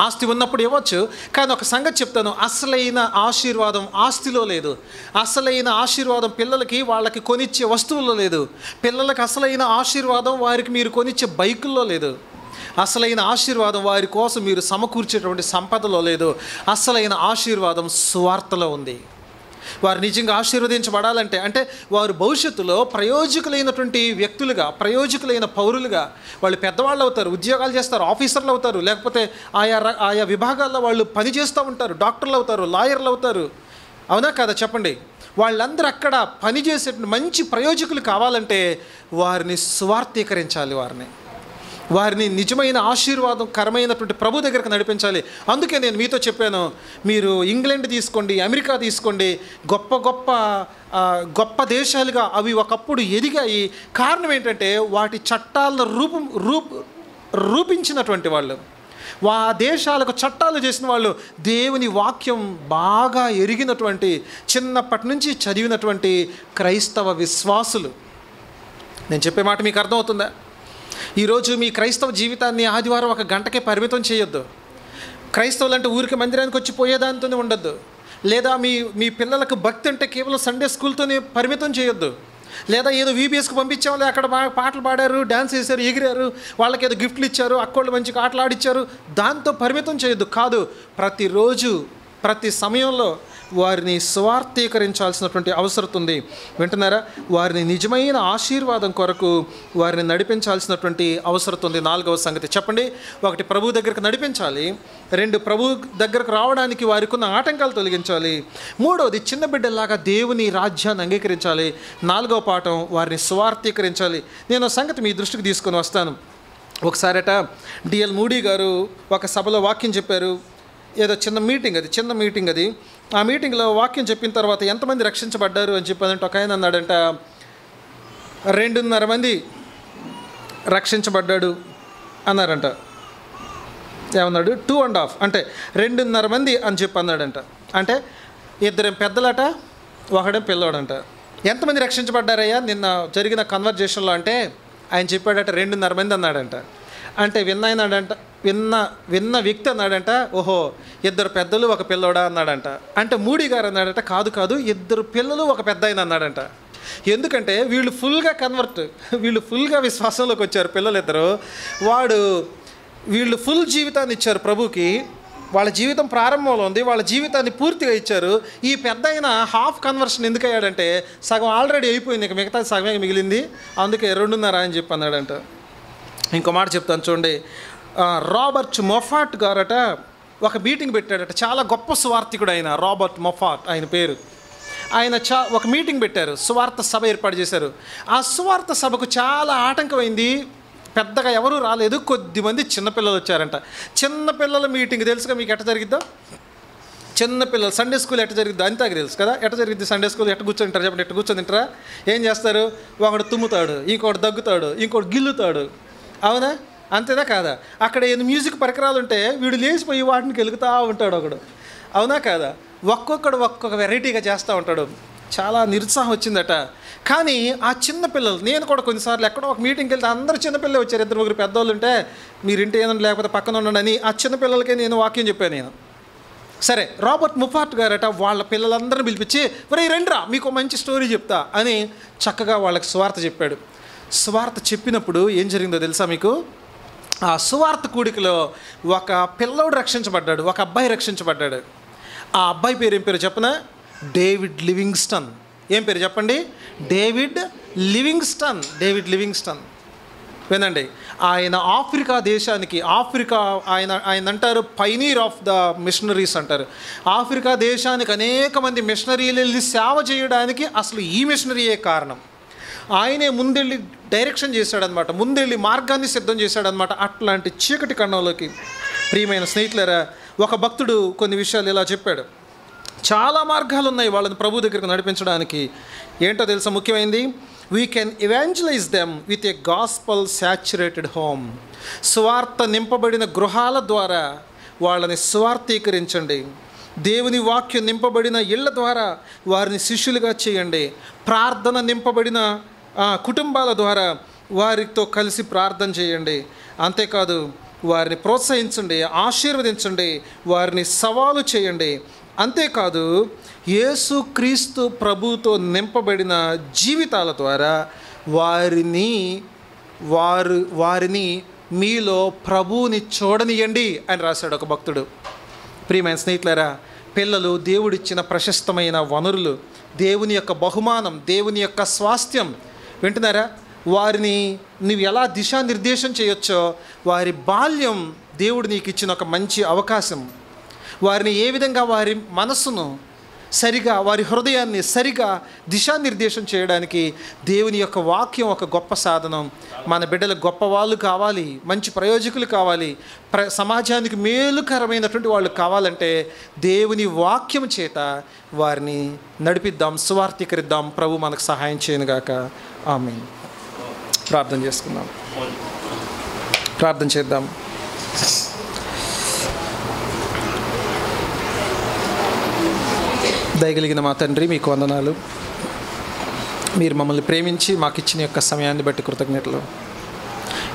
ఆస్తి ఉన్నప్పుడు ఇవ్వచ్చు. కానీ ఒక సంగతి చెప్తాను, అసలైన ఆశీర్వాదం ఆస్తిలో లేదు. అసలైన ఆశీర్వాదం పిల్లలకి వాళ్ళకి కొనిచ్చే వస్తువుల్లో లేదు. పిల్లలకి అసలైన ఆశీర్వాదం వారికి మీరు కొనిచ్చే బైకుల్లో లేదు. అసలైన ఆశీర్వాదం వారి కోసం మీరు సమకూర్చేటువంటి సంపదలో లేదు. అసలైన ఆశీర్వాదం స్వార్థలో ఉంది. వారు నిజంగా ఆశీర్వదించబడాలంటే అంటే వారు భవిష్యత్తులో ప్రయోజకులైనటువంటి వ్యక్తులుగా, ప్రయోజకులైన పౌరులుగా, వాళ్ళు పెద్దవాళ్ళు అవుతారు, ఉద్యోగాలు చేస్తారు, ఆఫీసర్లు అవుతారు, లేకపోతే ఆయా విభాగాల్లో వాళ్ళు పని చేస్తూ ఉంటారు, డాక్టర్లు అవుతారు, లాయర్లు అవుతారు. అవునా కదా చెప్పండి? వాళ్ళందరూ అక్కడ పనిచేసే మంచి ప్రయోజకులు కావాలంటే వారిని స్వార్థీకరించాలి, వారిని నిజమైన ఆశీర్వాదకరమైనటువంటి ప్రభు దగ్గరకు నడిపించాలి. అందుకే నేను మీతో చెప్పాను, మీరు ఇంగ్లాండ్ తీసుకోండి, అమెరికా తీసుకోండి, గొప్ప దేశాలుగా అవి ఒకప్పుడు ఎదిగాయి. కారణం ఏంటంటే వాటి చట్టాలను రూపించినటువంటి వాళ్ళు, ఆ దేశాలకు చట్టాలు చేసిన వాళ్ళు దేవుని వాక్యం బాగా ఎరిగినటువంటి, చిన్నప్పటి నుంచి చదివినటువంటి క్రైస్తవ విశ్వాసులు. నేను చెప్పే మాట మీకు అర్థమవుతుందా? ఈరోజు మీ క్రైస్తవ జీవితాన్ని ఆదివారం 1 గంటకే పరిమితం చేయొద్దు. క్రైస్తవులు అంటే ఊరికి మందిరానికి వచ్చి పోయేదానితోనే ఉండొద్దు. లేదా మీ పిల్లలకు భక్తి అంటే కేవలం సండే స్కూల్తోనే పరిమితం చేయొద్దు. లేదా ఏదో వీబీఎస్కి పంపించాము, అక్కడ పాటలు పాడారు, డ్యాన్స్ చేశారు, ఎగిరారు, వాళ్ళకి ఏదో గిఫ్ట్లు ఇచ్చారు, అక్కోళ్ళు మంచిగా ఆటలు ఆడిచ్చారు, దాంతో పరిమితం చేయొద్దు. కాదు, ప్రతిరోజు ప్రతి సమయంలో వారిని స్వార్థీకరించాల్సినటువంటి అవసరం ఉంది. వింటున్నారా? వారిని నిజమైన ఆశీర్వాదం కొరకు వారిని నడిపించాల్సినటువంటి అవసరం ఉంది. 4వ సంగతి చెప్పండి. 1 ప్రభు దగ్గరకు నడిపించాలి. 2 ప్రభు దగ్గరకు రావడానికి వారికి ఉన్న ఆటంకాలు తొలగించాలి. 3వది చిన్న బిడ్డలాగా దేవుని రాజ్యాన్ని అంగీకరించాలి. 4వ పాఠం వారిని స్వార్థీకరించాలి. నేను సంగతి మీ దృష్టికి తీసుకొని వస్తాను. ఒకసారట డిఎల్ మూడీ గారు ఒక సభలో వాక్యం చెప్పారు. ఏదో చిన్న మీటింగ్ అది. ఆ మీటింగ్లో వాక్యం చెప్పిన తర్వాత ఎంతమంది రక్షించబడ్డారు అని చెప్పానంటే ఒక ఆయన అన్నాడంట, 2.5 మంది రక్షించబడ్డాడు అన్నారంట. ఏమన్నాడు? 2.5 అంటే 2.5 మంది అని చెప్పి అన్నాడంట. అంటే 2 పెద్దలట, 1 పిల్లోడంట. ఎంతమంది రక్షించబడ్డారయ్యా నిన్న జరిగిన కన్వర్జేషన్లో అంటే ఆయన చెప్పాడట 2.5 మంది అన్నాడంట. అంటే విన్న వ్యక్తి అన్నాడంట, ఓహో 2 పెద్దలు 1 పిల్లోడా అన్నాడంట. అంటే మూడీ గారు అన్నాడంట, కాదు 2 పిల్లలు 1 పెద్ద ఆయన అన్నాడంట. ఎందుకంటే వీళ్ళు ఫుల్గా విశ్వాసంలోకి వచ్చారు పిల్లలిద్దరు. వీళ్ళు ఫుల్ జీవితాన్ని ఇచ్చారు ప్రభుకి. వాళ్ళ జీవితం ప్రారంభంలో ఉంది, వాళ్ళ జీవితాన్ని పూర్తిగా ఇచ్చారు. ఈ పెద్ద ఆయన హాఫ్ కన్వర్షన్ ఎందుకు అయ్యాడంటే సగం ఆల్రెడీ అయిపోయింది, ఇక మిగతా సగమే మిగిలింది, అందుకే 2.5 అని చెప్పి అన్నాడంట. ఇంకో మాట చెప్తాను చూడండి. రాబర్ట్ మొఫాట్ గారట ఒక మీటింగ్ పెట్టాడట. చాలా గొప్ప సువార్థికుడు ఆయన, రాబర్ట్ మొఫాట్ ఆయన పేరు. ఆయన ఒక మీటింగ్ పెట్టారు, సువార్త సభ ఏర్పాటు చేశారు. ఆ సువార్త సభకు చాలా ఆటంకమైంది. పెద్దగా ఎవరూ రాలేదు, కొద్దిమంది చిన్నపిల్లలు వచ్చారంట. చిన్నపిల్లల మీటింగ్ తెలుసుగా మీకు ఎట్ట జరిగిద్దో? చిన్నపిల్లలు సండే స్కూల్ ఎట్ట జరిగిద్దో అంతాకి తెలుసు కదా. ఎట్ట జరిగిద్ది సండే స్కూల్? ఎట్ట కూర్చొని చెప్పండి, ఎట్ట కూర్చొని తింటారా? ఏం చేస్తారు? ఒకడు తుమ్ముతాడు, ఇంకోటి దగ్గుతాడు, ఇంకోటి గిల్లుతాడు. అవునా? అంతేనా కాదా? అక్కడ ఏదో మ్యూజిక్ పరికరాలు ఉంటే వీడు లేచిపోయి వాటిని గెలుగుతూ ఉంటాడు ఒకడు. అవునా కాదా? ఒక్కొక్క వెరైటీగా చేస్తూ ఉంటాడు. చాలా నిరుత్సాహం వచ్చిందట. కానీ ఆ చిన్నపిల్లలు, నేను కూడా కొన్నిసార్లు ఎక్కడో ఒక మీటింగ్కి వెళ్తే అందరూ చిన్నపిల్లలు వచ్చారు. 2-3 పెద్దోళ్ళు ఉంటే మీరు ఇంటి ఏదంటే లేకపోతే పక్కన ఉండండి అని ఆ చిన్నపిల్లలకే నేను వాక్యం చెప్పాను నేను. సరే, రాబర్ట్ ముఫార్ట్ గారట వాళ్ళ పిల్లలందరిని పిలిపించి, ఒరేయ్ రండిరా మీకు మంచి స్టోరీ చెప్తా అని చక్కగా వాళ్ళకి సువార్త చెప్పాడు. సువార్త చెప్పినప్పుడు ఏం జరిగిందో తెలుసా మీకు? ఆ సువార్త కూడికలో ఒక పిల్లోడు రక్షించబడ్డాడు, ఒక అబ్బాయి రక్షించబడ్డాడు. ఆ అబ్బాయి పేరు ఏం పేరు చెప్పనా? David Livingstone. ఏం పేరు చెప్పండి? David Livingstone. డేవిడ్ లివింగ్స్టన్ వినండి. ఆయన ఆఫ్రికా దేశానికి, ఆయన అంటారు పైనీర్ ఆఫ్ ద మిషనరీస్ అంటారు. ఆఫ్రికా దేశానికి అనేక మంది మిషనరీలు వెళ్ళి సేవ చేయడానికి అసలు ఈ మిషనరీయే కారణం. ఆయనే ముందెళ్ళి డైరెక్షన్ చేశాడనమాట, ముందెళ్ళి మార్గాన్ని సిద్ధం చేశాడనమాట అట్లాంటి చీకటి కణంలోకి. ప్రియమైన స్నేహితులారా, ఒక భక్తుడు కొన్ని విషయాలు ఇలా చెప్పాడు. చాలా మార్గాలు ఉన్నాయి వాళ్ళని ప్రభు దగ్గరకు నడిపించడానికి. ఏంటో తెలుసా ముఖ్యమైనది? We can evangelise them with a gospel saturated home. స్వార్థ నింపబడిన గృహాల ద్వారా వాళ్ళని స్వార్థీకరించండి. దేవుని వాక్యం నింపబడిన ఇళ్ల ద్వారా వారిని శిష్యులుగా చేయండి. ప్రార్థన నింపబడిన కుటుంబాల ద్వారా వారితో కలిసి ప్రార్థన చేయండి. అంతేకాదు వారిని ప్రోత్సహించండి, ఆశీర్వదించండి, వారిని సవాలు చేయండి. అంతేకాదు యేసుక్రీస్తు ప్రభుతో నింపబడిన జీవితాల ద్వారా వారిని మీలో ప్రభువుని చూడనియండి అని రాశాడు ఒక భక్తుడు. ప్రియమైన స్నేహితులారా, పిల్లలు దేవుడిచ్చిన ప్రశస్తమైన వనరులు, దేవుని యొక్క బహుమానం, దేవుని యొక్క స్వాస్థ్యం. వింటున్నారా? వారిని నువ్వు ఎలా దిశానిర్దేశం చేయొచ్చో, వారి బాల్యం దేవుడు నీకు ఇచ్చిన ఒక మంచి అవకాశం. వారిని ఏ విధంగా వారి మనస్సును సరిగా, వారి హృదయాన్ని సరిగా దిశానిర్దేశం చేయడానికి దేవుని యొక్క వాక్యం ఒక గొప్ప సాధనం. మన బిడ్డలు గొప్ప వాళ్ళు కావాలి, మంచి ప్రయోజకులు కావాలి, సమాజానికి మేలుకరమైనటువంటి వాళ్ళు కావాలంటే దేవుని వాక్యం చేత వారిని నడిపిద్దాం, సువార్థీకరిద్దాం. ప్రభు మనకు సహాయం చేయనుగాక. ఆమేన్. ప్రార్థన చేసుకుందాం, ప్రార్థన చేద్దాం. దయగలిగిన మా తండ్రి, మీకు వందనాలు. మీరు మమ్మల్ని ప్రేమించి మాకు ఇచ్చిన యొక్క సమయాన్ని బట్టి కృతజ్ఞతలు.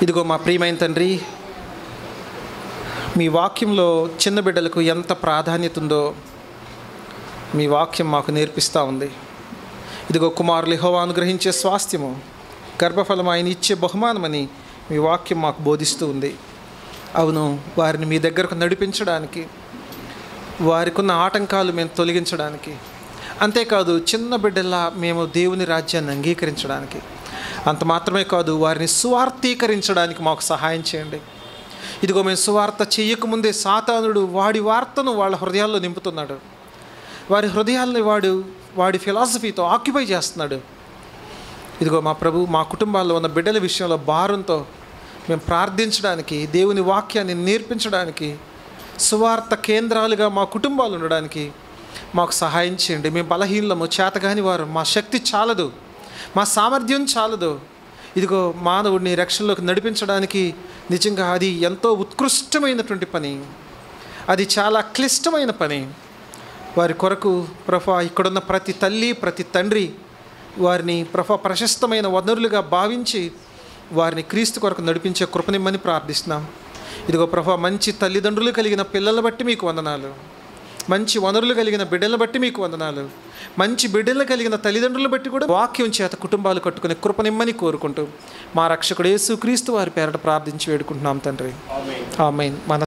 ఇదిగో మా ప్రియమైన తండ్రి, మీ వాక్యంలో చిన్న బిడ్డలకు ఎంత ప్రాధాన్యత ఉందో మీ వాక్యం మాకు నేర్పిస్తూ ఉంది. ఇదిగో కుమారులు యెహోవా అనుగ్రహించే స్వాస్థ్యము, గర్భఫలం ఆయన ఇచ్చే బహుమానమని మీ వాక్యం మాకు బోధిస్తూ ఉంది. అవును, వారిని మీ దగ్గరకు నడిపించడానికి, వారికి ఉన్న ఆటంకాలు మేము తొలగించడానికి, అంతేకాదు చిన్న బిడ్డల్లా మేము దేవుని రాజ్యాన్ని అంగీకరించడానికి, అంత మాత్రమే కాదు వారిని సువార్థీకరించడానికి మాకు సహాయం చేయండి. ఇదిగో మేము సువార్త చేయకముందే సాతానుడు వాడి వార్తను వాళ్ళ హృదయాల్లో నింపుతున్నాడు. వారి హృదయాల్ని వాడి ఫిలాసఫీతో ఆక్యుపై చేస్తున్నాడు. ఇదిగో మా ప్రభు, మా కుటుంబాల్లో ఉన్న బిడ్డల విషయంలో భారంతో మేము ప్రార్థించడానికి, దేవుని వాక్యాన్ని నేర్పించడానికి, సువార్త కేంద్రాలుగా మా కుటుంబాలు ఉండడానికి మాకు సహాయం చేయండి. మేము బలహీనము, చేతగాని వారు, మా శక్తి చాలదు, మా సామర్థ్యం చాలదు. ఇదిగో మానవుడిని రక్షణలోకి నడిపించడానికి నిజంగా అది ఎంతో ఉత్కృష్టమైనటువంటి పని, అది చాలా క్లిష్టమైన పని. వారి కొరకు ప్రభా ఇక్కడున్న ప్రతి తల్లి, ప్రతి తండ్రి వారిని ప్రభా ప్రశస్తమైన వనరులుగా భావించి వారిని క్రీస్తు కొరకు నడిపించే కృపనిమ్మని ప్రార్థిస్తున్నాం. ఇదిగో ప్రభా, మంచి తల్లిదండ్రులు కలిగిన పిల్లల బట్టి మీకు వందనాలు, మంచి వనరులు కలిగిన బిడ్డలను బట్టి మీకు వందనాలు, మంచి బిడ్డలు కలిగిన తల్లిదండ్రులను బట్టి కూడా వాక్యం చేత కుటుంబాలు కట్టుకునే కృపనిమ్మని కోరుకుంటూ మా రక్షకుడు యేసుక్రీస్తు వారి పేరట ప్రార్థించి వేడుకుంటున్నాం తండ్రి. ఆమేన్. మన